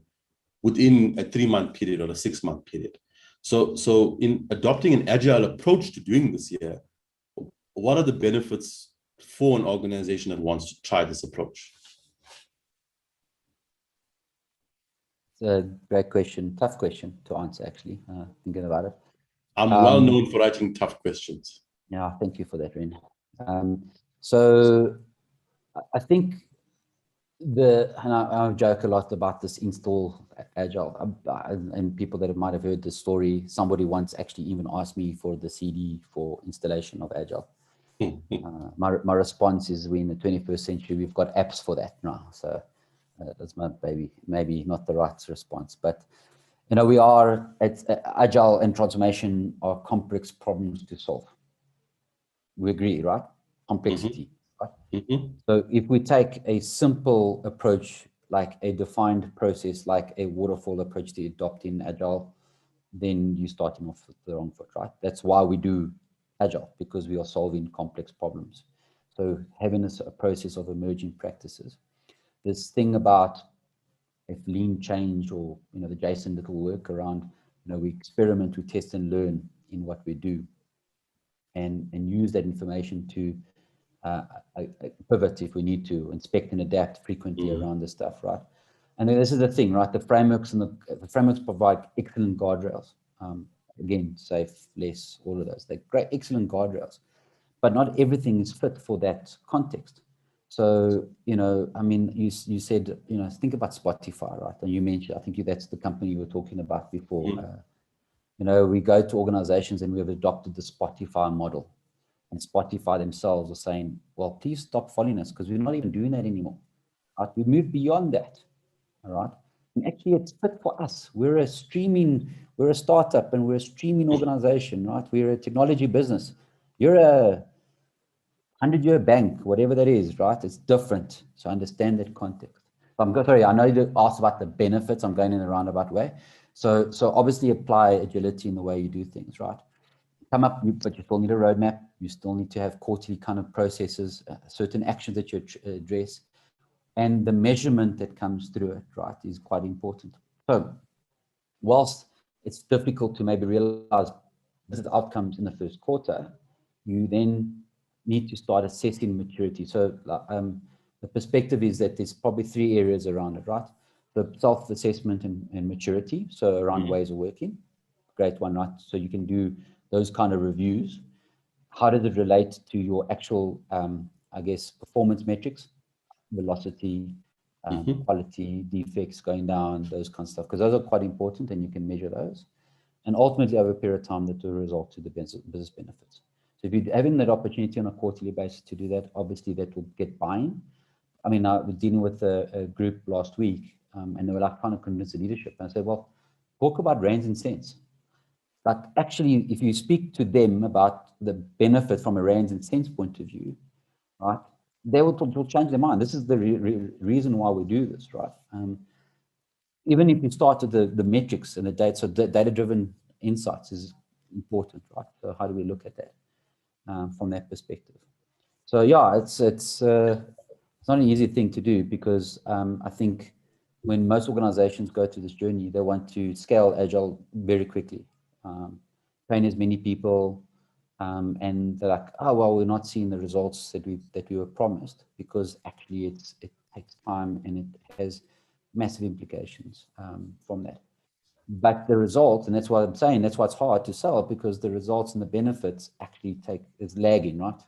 within a 3-month period or a 6-month period. So in adopting an agile approach to doing this here, what are the benefits for an organization that wants to try this approach? It's a great question, tough question to answer, actually, thinking about it. I'm well known for writing tough questions. Yeah, thank you for that, Ren. So I think and I joke a lot about this install Agile, and people that might have heard the story, somebody once actually even asked me for the CD for installation of Agile. My response is, we're in the 21st century, we've got apps for that now. So that's maybe not the right response, but it's Agile and transformation are complex problems to solve. We agree, right? Complexity. So if we take a simple approach, like a defined process, like a waterfall approach to adopting Agile, then you're starting off with the wrong foot, right? That's why we do Agile, because we are solving complex problems. So having a process of emerging practices. This thing about if lean change or, the Jason little work around, we experiment, we test and learn in what we do, and use that information to pivot if we need to, inspect and adapt frequently around this stuff, right? And then this is the thing, right? The frameworks and the frameworks provide excellent guardrails. Again, safe, less, all of those. They're great, excellent guardrails, but not everything is fit for that context. So, you said, think about Spotify, right? And you mentioned, I think that's the company you were talking about before. We go to organizations and we have adopted the Spotify model. And Spotify themselves are saying, well, please stop following us, because we're not even doing that anymore. Right? We moved beyond that. All right. And actually, it's fit for us. We're a startup, and we're a streaming organization, right? We're a technology business. You're a 100-year bank, whatever that is, right? It's different. So understand that context. Sorry, I know you asked about the benefits. I'm going in a roundabout way. So obviously apply agility in the way you do things, right? But you still need a roadmap. You still need to have quarterly kind of processes, certain actions that you address, and the measurement that comes through it, right, is quite important. So whilst it's difficult to maybe realize business outcomes in the first quarter, you then need to start assessing maturity. So the perspective is that there's probably 3 areas around it, right? The self-assessment and maturity, so around ways of working. Great one, right? So you can do those kind of reviews. How does it relate to your actual, performance metrics, velocity, quality, defects going down, those kind of stuff, because those are quite important and you can measure those. And ultimately, over a period of time, that will result to the business benefits. So if you're having that opportunity on a quarterly basis to do that, obviously that will get buy-in. I mean, I was dealing with a group last week, and they were like trying to convince the leadership. And I said, well, talk about rands and cents. But actually, if you speak to them about the benefit from a rands and cents point of view, right, they will change their mind. This is the reason why we do this, right? Even if you start with the metrics and the data, so data-driven insights is important, right? So how do we look at that from that perspective? So yeah, it's not an easy thing to do, because I think when most organizations go through this journey, they want to scale Agile very quickly. Train as many people, and they're like, oh well, we're not seeing the results that we were promised, because actually it takes time, and it has massive implications from that. But the results, and that's what I'm saying, that's why it's hard to sell, because the results and the benefits actually is lagging, right? So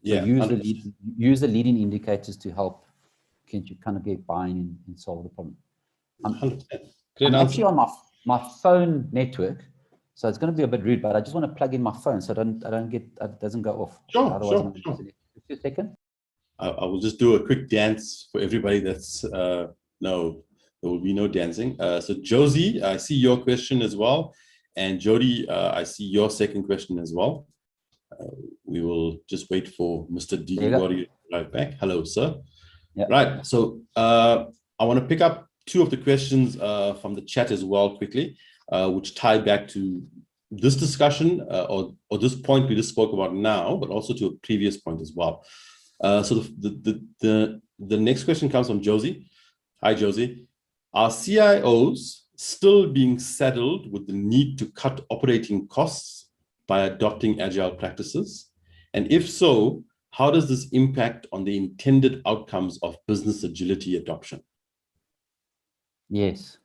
Yeah, use the leading indicators to help you kind of get buy-in and solve the problem. 100%. Great I'm answer. actually on my phone network, so it's going to be a bit rude, but I just want to plug in my phone so it doesn't go off. Sure, Otherwise, sure. Just a second. I will just do a quick dance for everybody that's no, there will be no dancing. So Josie, I see your question as well. And Jody, I see your second question as well. We will just wait for Mr. Gregorio to arrive back. Hello, sir. Yeah. Right. So I want to pick up two of the questions from the chat as well quickly, which tie back to this discussion or this point we just spoke about now, but also to a previous point as well. So the next question comes from Josie. Hi, Josie. Are CIOs still being saddled with the need to cut operating costs by adopting agile practices? And if so, how does this impact on the intended outcomes of business agility adoption? Yes.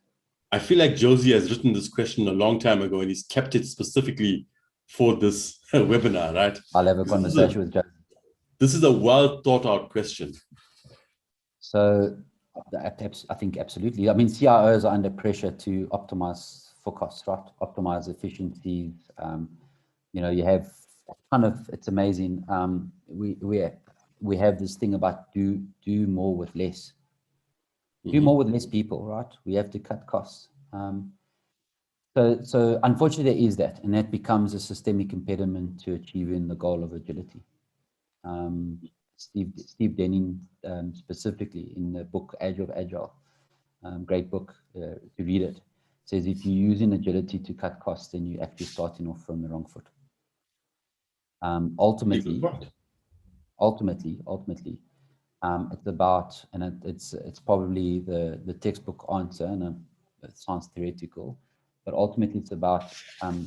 I feel like Josie has written this question a long time ago and he's kept it specifically for this webinar, right? I'll have a conversation with Josie. This is a well thought out question. So I think absolutely. I mean, CIOs are under pressure to optimize for costs, right? Optimize efficiencies. You have kind of, it's amazing. We have this thing about do more with less. Do more with less people, right? We have to cut costs. So unfortunately there is that, and that becomes a systemic impediment to achieving the goal of agility. Steve Denning, specifically in the book Age of Agile, great book to read it, says if you're using agility to cut costs, then you're actually starting off from the wrong foot. Ultimately, it's about, and it's probably the textbook answer, and it sounds theoretical, but ultimately it's about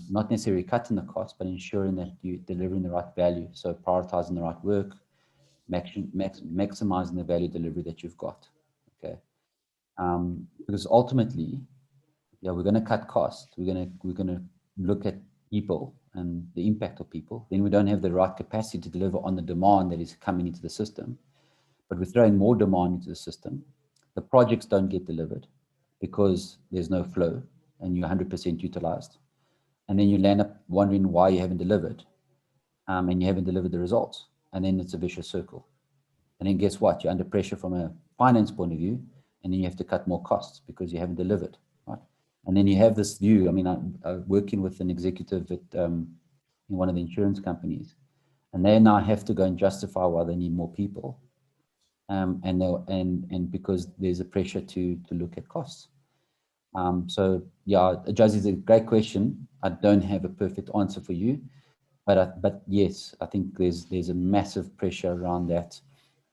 not necessarily cutting the cost, but ensuring that you're delivering the right value. So prioritizing the right work, maximizing the value delivery that you've got. Okay, because ultimately, yeah, we're going to cut costs. We're going to look at people and the impact of people. Then we don't have the right capacity to deliver on the demand that is coming into the system. But we're throwing more demand into the system. The projects don't get delivered because there's no flow and you're 100% utilized. And then you land up wondering why you haven't delivered, and you haven't delivered the results. And then it's a vicious circle. And then guess what? You're under pressure from a finance point of view, and then you have to cut more costs because you haven't delivered, right? And then you have this view. I mean, I'm working with an executive at in one of the insurance companies, and they now have to go and justify why they need more people. And because there's a pressure to look at costs. So yeah, Josie, is a great question. I don't have a perfect answer for you, but yes, I think there's a massive pressure around that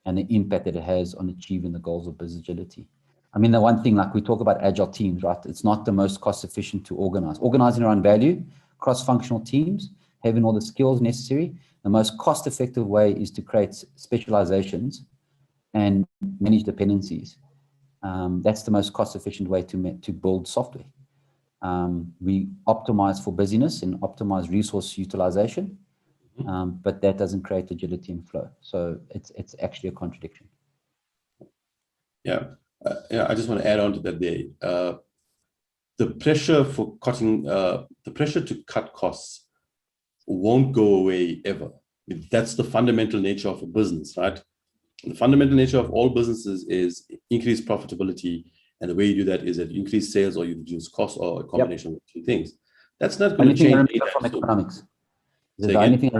and the impact that it has on achieving the goals of business agility. I mean, the one thing, like we talk about agile teams, right? It's not the most cost efficient to organize. Organizing around value, cross-functional teams, having all the skills necessary. The most cost-effective way is to create specializations and manage dependencies. That's the most cost-efficient way to build software. We optimize for busyness and optimize resource utilization, but that doesn't create agility and flow. So it's actually a contradiction. Yeah, I just want to add on to that there. The pressure for cutting, the pressure to cut costs won't go away ever. That's the fundamental nature of a business, right? The fundamental nature of all businesses is increase profitability. And the way you do that is that you increase sales or you reduce costs or a combination of two things. That's not going to change. From economics. The only thing I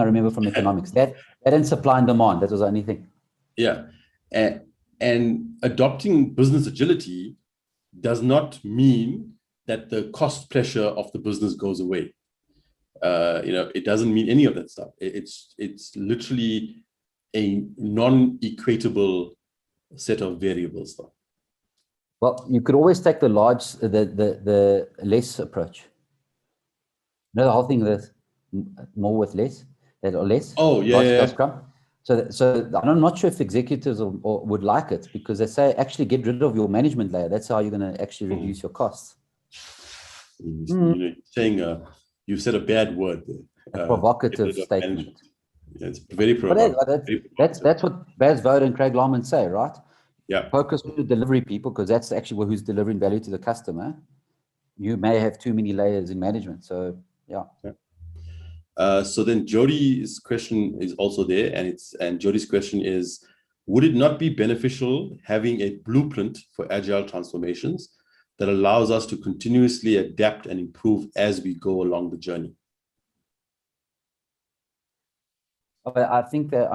remember from economics, that didn't supply and demand. That was the only thing. Yeah. And adopting business agility does not mean that the cost pressure of the business goes away. It doesn't mean any of that stuff. It's literally a non-equatable set of variables, though. Well, you could always take the less approach. The whole thing is more with less, that or less. Oh, yeah. Scrum. So I'm not sure if executives or would like it, because they say actually get rid of your management layer. That's how you're going to actually reduce your costs. Saying you said a bad word there. A provocative statement. Yeah, it's very provocative. That's what Baz Voda and Craig Larman say, right? Yeah. Focus on the delivery people, because that's actually who's delivering value to the customer. You may have too many layers in management. So yeah. So then Jody's question is also there, and Jody's question is, would it not be beneficial having a blueprint for agile transformations that allows us to continuously adapt and improve as we go along the journey? I think that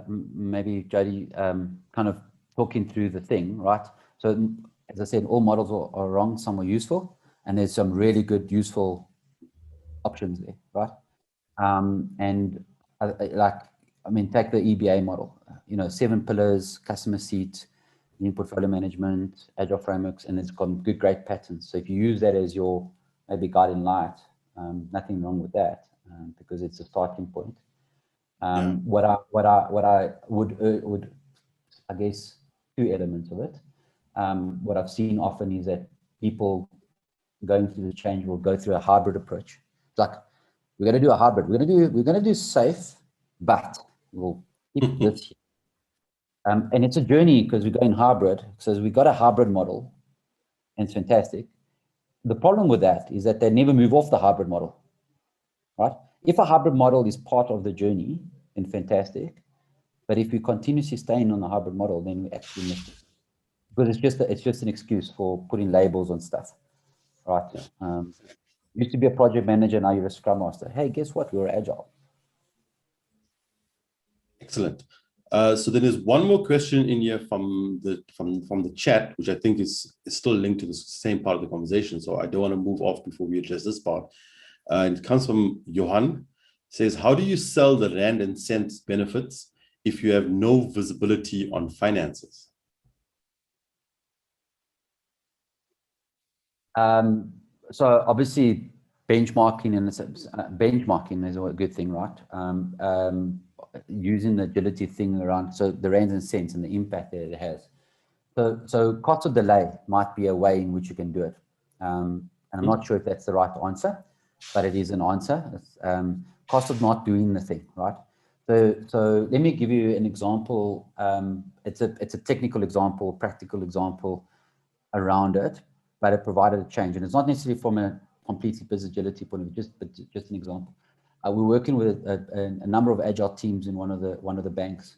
maybe Jody kind of talking through the thing, right? So as I said, all models are wrong, some are useful, and there's some really good, useful options there, right? Take the EBA model, 7 pillars, customer seat, lean portfolio management, agile frameworks, and it's got good, great patterns. So if you use that as your maybe guiding light, nothing wrong with that, because it's a starting point. What I would, I guess, 2 elements of it. What I've seen often is that people going through the change will go through a hybrid approach. It's like, we're going to do a hybrid. We're going to do safe, but we'll keep this here. And it's a journey, because we're going hybrid. So we got a hybrid model, and it's fantastic. The problem with that is that they never move off the hybrid model, right? If a hybrid model is part of the journey, then fantastic. But if we continuously staying on the hybrid model, then we actually miss it. Because it's just an excuse for putting labels on stuff, right? Used to be a project manager, now you're a scrum master. Hey, guess what? We're agile. Excellent. So then there's one more question in here from the chat, which I think is still linked to the same part of the conversation. So I don't want to move off before we address this part. And it comes from Johan. It says, how do you sell the Rand and cents benefits if you have no visibility on finances? So obviously benchmarking, and benchmarking is a good thing, right? Using the agility thing around, so the rands and cents and the impact that it has. So cost of delay might be a way in which you can do it. And I'm not sure if that's the right answer, but it is an answer. It's, cost of not doing the thing, right? So let me give you an example. It's a technical example, practical example around it, but it provided a change. And it's not necessarily from a completely business agility point of view, but just an example. We're working with a number of agile teams in one of the banks,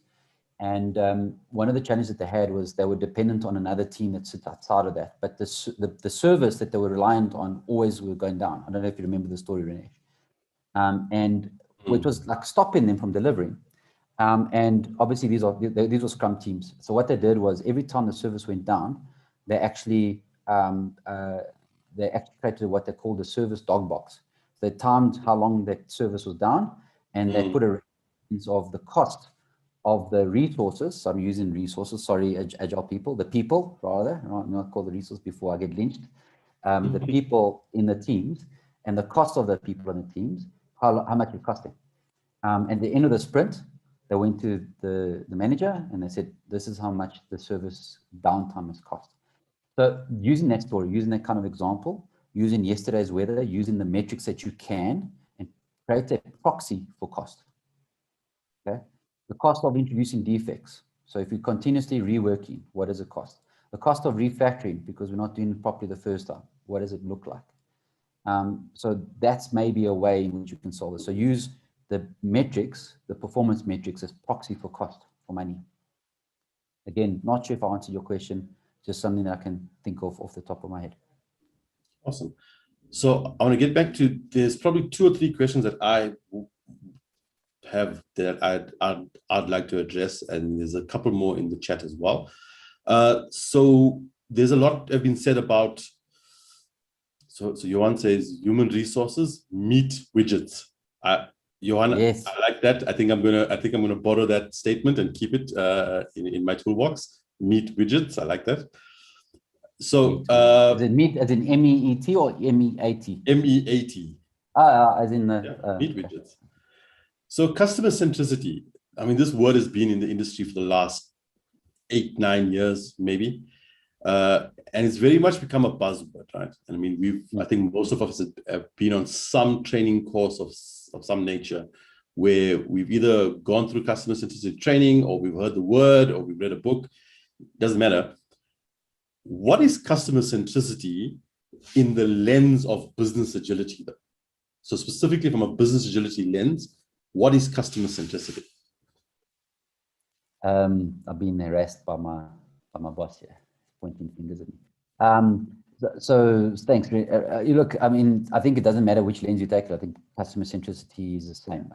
and one of the challenges that they had was they were dependent on another team that sits outside of that. But the service that they were reliant on always were going down. I don't know if you remember the story, Renesh, which was like stopping them from delivering. And obviously these were Scrum teams. So what they did was every time the service went down, they actually created what they called the service dog box. They timed how long that service was down, and they put a reference of the cost of the resources. So I'm using resources, sorry, agile people, the people rather, not call the resource before I get lynched. The people in the teams and the cost of the people in the teams, how much it costing. At the end of the sprint, they went to the manager and they said, this is how much the service downtime has cost. So using that story, using that kind of example, using yesterday's weather, using the metrics that you can, and create a proxy for cost. Okay, the cost of introducing defects. So if you're continuously reworking, what does it cost? The cost of refactoring, because we're not doing it properly the first time, what does it look like? So that's maybe a way in which you can solve it. So use the metrics, the performance metrics, as proxy for cost, for money. Again, not sure if I answered your question, just something that I can think of off the top of my head. Awesome. So I want to get back to, there's probably 2 or 3 questions that I have that I'd like to address, and there's a couple more in the chat as well. So there's a lot have been said about, so Johan says human resources meet widgets. Johan, yes. I like that. I think I'm gonna borrow that statement and keep it in my toolbox. Meet widgets. I like that. So is it meet as in M-E-E-T or M-E-A-T? M-E-A-T. As in the meet widgets. So customer centricity. I mean, this word has been in the industry for the last 8-9 years, maybe. And it's very much become a buzzword, right? I mean, I think most of us have been on some training course of some nature where we've either gone through customer centricity training, or we've heard the word, or we've read a book. Doesn't matter. What is customer centricity in the lens of business agility, though? So specifically from a business agility lens, what is customer centricity? I've been harassed by my boss here, pointing fingers at me. So thanks. You look, I mean, I think it doesn't matter which lens you take it. I think customer centricity is the same.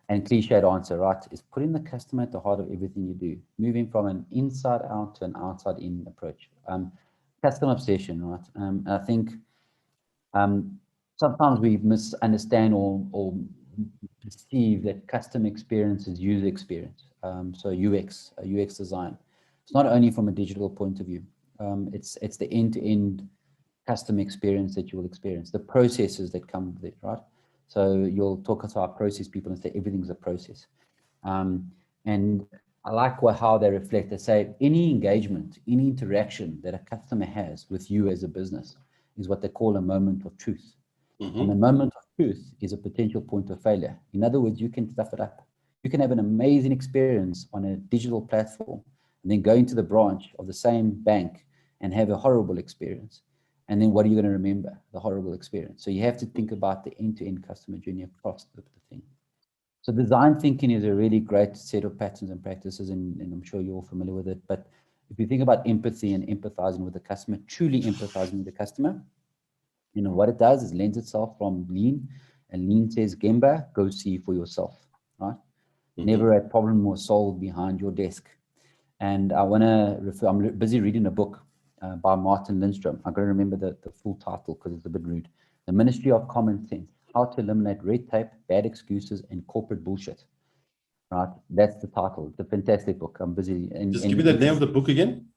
And cliched answer, right, is putting the customer at the heart of everything you do, moving from an inside out to an outside in approach. Customer obsession, right? And I think sometimes we misunderstand or perceive that customer experience is user experience. So UX design. It's not only from a digital point of view. It's the end-to-end customer experience that you will experience, the processes that come with it, right? So you'll talk to our process people and say everything's a process. And I like how they reflect. They say any engagement, any interaction that a customer has with you as a business is what they call a moment of truth. Mm-hmm. And the moment of truth is a potential point of failure. In other words, you can stuff it up. You can have an amazing experience on a digital platform and then go into the branch of the same bank and have a horrible experience. And then what are you going to remember? The horrible experience. So you have to think about the end-to-end customer journey across the thing. So design thinking is a really great set of patterns and practices, and I'm sure you're all familiar with it. But if you think about empathy and empathizing with the customer, truly empathizing with the customer, you know, what it does is lends itself from lean, and lean says, Gemba, go see for yourself, right? Mm-hmm. Never a problem was solved behind your desk. And I want to refer, I'm busy reading a book by Martin Lindstrom. I'm going to remember the full title because it's a bit rude. The Ministry of Common Sense, How to Eliminate Red Tape, Bad Excuses, and Corporate Bullshit. Right? That's the title. It's a fantastic book. I'm busy. Just give me the name of the book again.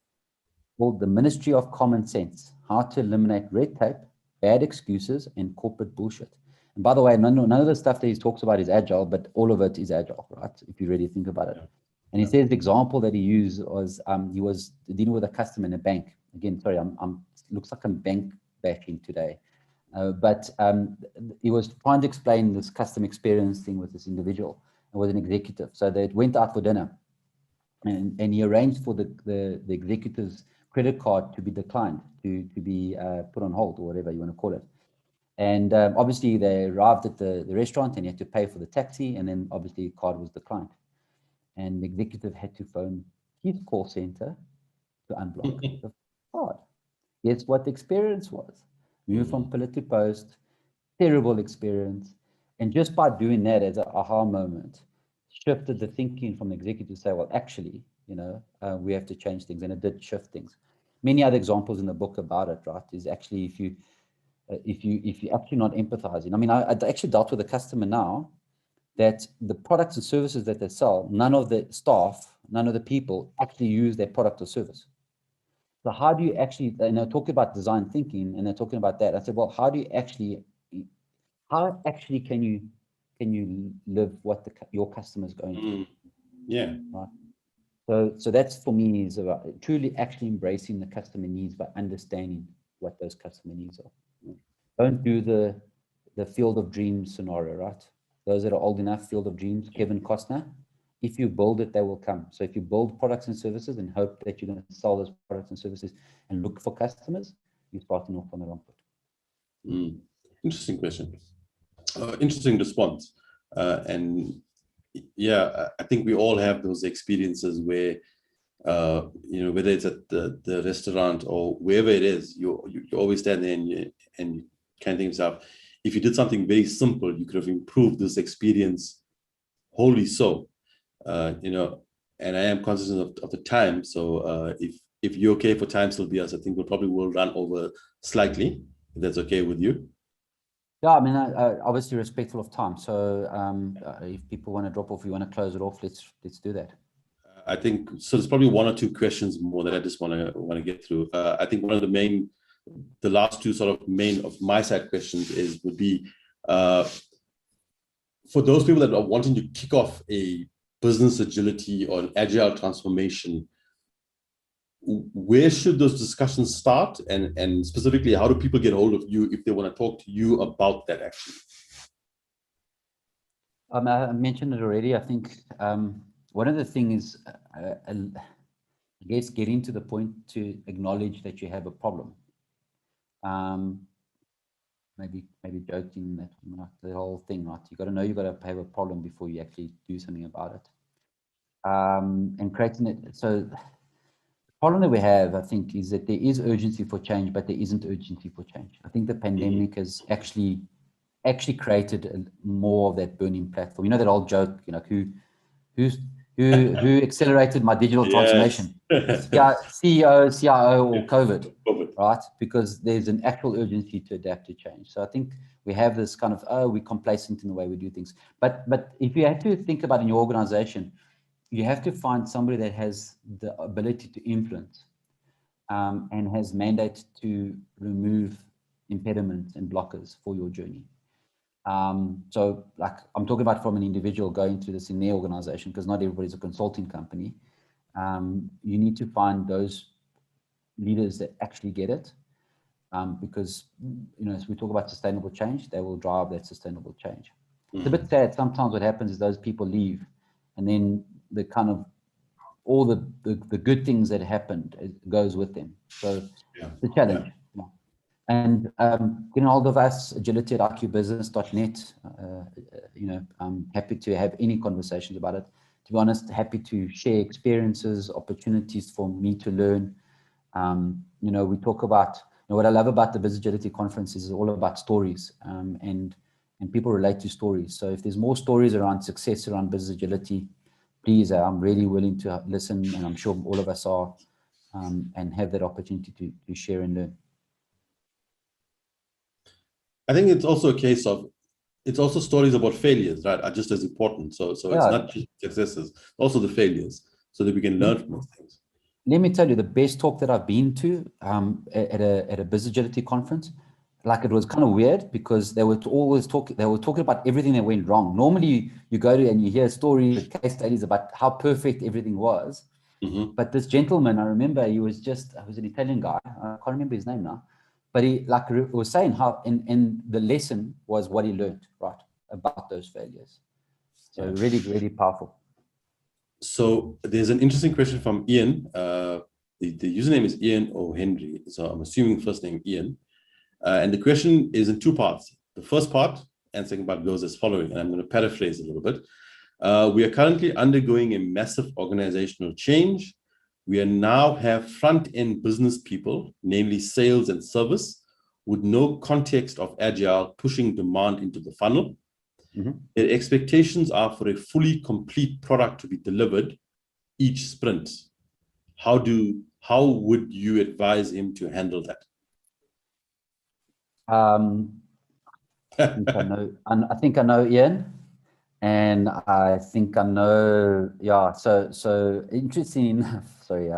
Called The Ministry of Common Sense, How to Eliminate Red Tape, Bad Excuses, and Corporate Bullshit. And by the way, none of the stuff that he talks about is agile, but all of it is agile, right? If you really think about it. And he says the example that he used was he was dealing with a customer in a bank. Again, sorry, looks like I'm bank bashing today. But he was trying to explain this customer experience thing with this individual and with an executive. So they went out for dinner, and he arranged for the executive's credit card to be declined, to be put on hold, or whatever you want to call it. And obviously they arrived at the restaurant and he had to pay for the taxi, and then obviously the card was declined. And the executive had to phone his call center to unblock the card. Guess what the experience was? Move from pillar to post, terrible experience. And just by doing that as an aha moment, shifted the thinking from the executive to say, well, actually, you know, we have to change things. And it did shift things. Many other examples in the book about it, right, is actually if you actually not empathizing. I mean, I actually dealt with a customer now that the products and services that they sell, none of the staff, none of the people actually use their product or service. So how do you actually, and they're talking about design thinking, and they're talking about that. I said, well, how actually can you live what your customers going through? Yeah. Right. So that's for me is about truly actually embracing the customer needs by understanding what those customer needs are. Don't do the Field of Dreams scenario, right? Those that are old enough, Field of Dreams, Kevin Costner. If you build it, they will come. So if you build products and services and hope that you're going to sell those products and services and look for customers, you're starting off on the wrong foot. Interesting question. Interesting response. And yeah, I think we all have those experiences where, you know, whether it's at the restaurant or wherever it is, you always stand there and you kind of think yourself, if you did something very simple, you could have improved this experience wholly so. You know, and I am cognizant of the time. So if you're okay for time still, Biase, I think we probably will run over slightly, if that's okay with you. Yeah, I mean, obviously respectful of time. So if people want to drop off, you want to close it off, let's do that. I think so. There's probably one or two questions more that I just want to get through. I think one of the last two sort of main of my side questions would be for those people that are wanting to kick off a business agility or an agile transformation, where should those discussions start? And specifically, how do people get hold of you if they want to talk to you about that action? I mentioned it already. I think one of the things is, I guess, getting to the point to acknowledge that you have a problem. Maybe joking that, like, the whole thing, right? You got to know you got to have a problem before you actually do something about it. And creating it. So the problem that we have, I think, is that there is urgency for change, but there isn't urgency for change. I think the pandemic has actually created more of that burning platform. You know that old joke, you know, who accelerated my digital transformation? CEO, CIO, or COVID, right? Because there's an actual urgency to adapt to change. So I think we have this kind of, we're complacent in the way we do things. But if you have to think about in your organization, you have to find somebody that has the ability to influence and has mandate to remove impediments and blockers for your journey. So, like, I'm talking about from an individual going through this in their organization, because not everybody's a consulting company. You need to find those leaders that actually get it, because, you know, as we talk about sustainable change, they will drive that sustainable change. It's a bit sad. Sometimes what happens is those people leave, and then the kind of all the good things that happened goes with them. So the challenge. Yeah. And getting hold of us, agility@iqbusiness.net. You know, I'm happy to have any conversations about it. To be honest, happy to share experiences, opportunities for me to learn. You know, we talk about, you know, what I love about the Agility conference is all about stories, and people relate to stories. So if there's more stories around success around business agility, please, I'm really willing to listen, and I'm sure all of us are, and have that opportunity to share and learn. I think it's also a case of, it's also stories about failures, right, are just as important. So it's not just successes, also the failures, so that we can learn from those things. Let me tell you, the best talk that I've been to at a business agility conference, like, it was kind of weird because they were talking about everything that went wrong. Normally you go to and you hear stories, case studies about how perfect everything was. But this gentleman, I remember, he was an Italian guy. I can't remember his name now, but he was saying how, and the lesson was what he learned, right, about those failures. So really, really powerful. So there's an interesting question from Ian. The username is Ian O'Henry. So I'm assuming first name Ian. And the question is in two parts. The first part and second part goes as following, and I'm going to paraphrase a little bit. We are currently undergoing a massive organizational change. We now have front-end business people, namely sales and service, with no context of Agile pushing demand into the funnel. Their expectations are for a fully complete product to be delivered each sprint. How would you advise him to handle that? I think I know Ian, and I think I know. Yeah. So interesting. Sorry.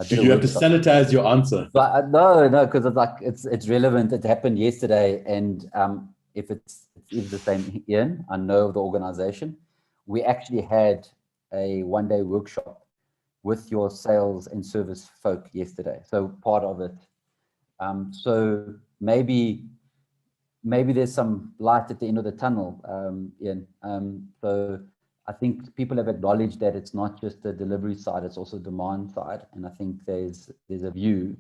Did you have to sanitize your answer? But no, because it's like it's relevant. It happened yesterday, and if it's the same Ian, I know of the organization. We actually had a one-day workshop with your sales and service folk yesterday. So part of it. So maybe there's some light at the end of the tunnel, Ian. So I think people have acknowledged that it's not just the delivery side, it's also demand side. And I think there's a view,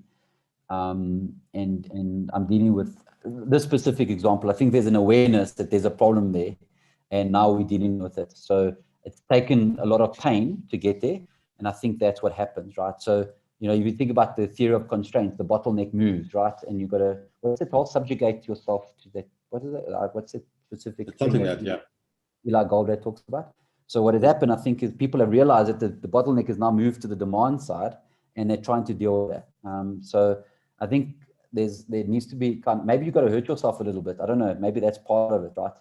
and I'm dealing with this specific example. I think there's an awareness that there's a problem there, and now we're dealing with it. So it's taken a lot of pain to get there. And I think that's what happens, right? So, you know, if you think about the theory of constraints, the bottleneck moves, right? And you've got to, what's it called? Subjugate yourself to that. What is it? What's it specific? It's something that, Eli Goldratt talks about. So what has happened, I think, is people have realized that the bottleneck has now moved to the demand side, and they're trying to deal with that. So I think there needs to be maybe you've got to hurt yourself a little bit. I don't know. Maybe that's part of it, right?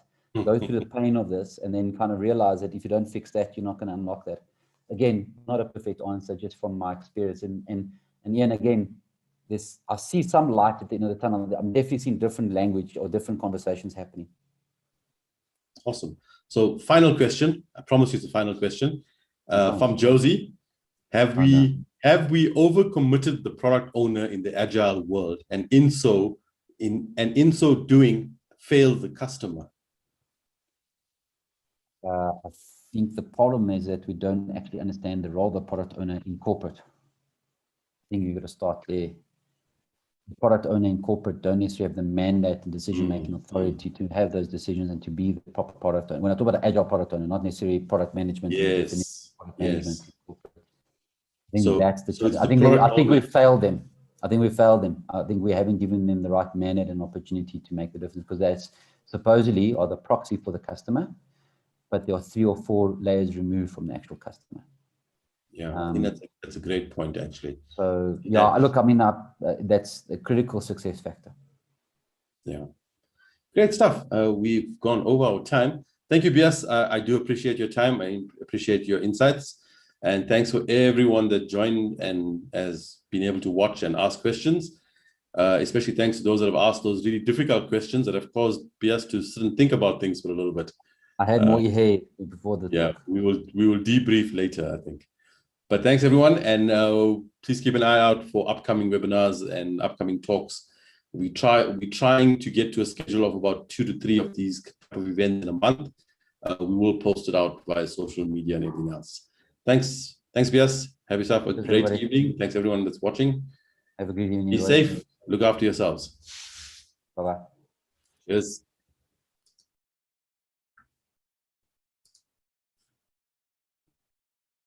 Go through the pain of this, and then kind of realize that if you don't fix that, you're not going to unlock that. Again, not a perfect answer, just from my experience. And Ian, again, I see some light at the end of the tunnel. I'm definitely seeing different language or different conversations happening. Awesome. So final question, I promise you it's the final question from Josie. Have we overcommitted the product owner in the agile world, and in so doing failed the customer? I think the problem is that we don't actually understand the role of the product owner in corporate. I think you've got to start there. The product owner in corporate don't necessarily have the mandate and decision-making authority to have those decisions and to be the proper product owner. When I talk about agile product owner, not necessarily product management. Yes. Management. I think So that's the. so I think we've failed them. I think we haven't given them the right mandate and opportunity to make the difference, because that's supposedly are the proxy for the customer, but there are 3 or 4 layers removed from the actual customer. Yeah, I think that's a great point, actually. So yeah, look, I mean, that's a critical success factor. Yeah, great stuff. We've gone over our time. Thank you, Biase. I do appreciate your time. I appreciate your insights, and thanks for everyone that joined and has been able to watch and ask questions. Especially thanks to those that have asked those really difficult questions that have caused Biase to sit and think about things for a little bit. I had more here before the talk. We will debrief later, I think. But thanks everyone, and please keep an eye out for upcoming webinars and upcoming talks. We're trying to get to a schedule of about 2 to 3 of these type of events in a month. We will post it out via social media and everything else. Thanks, Biase. Have yourself a great evening. Thanks everyone that's watching. Have a good evening. Be safe. Look after yourselves. Bye-bye. Cheers.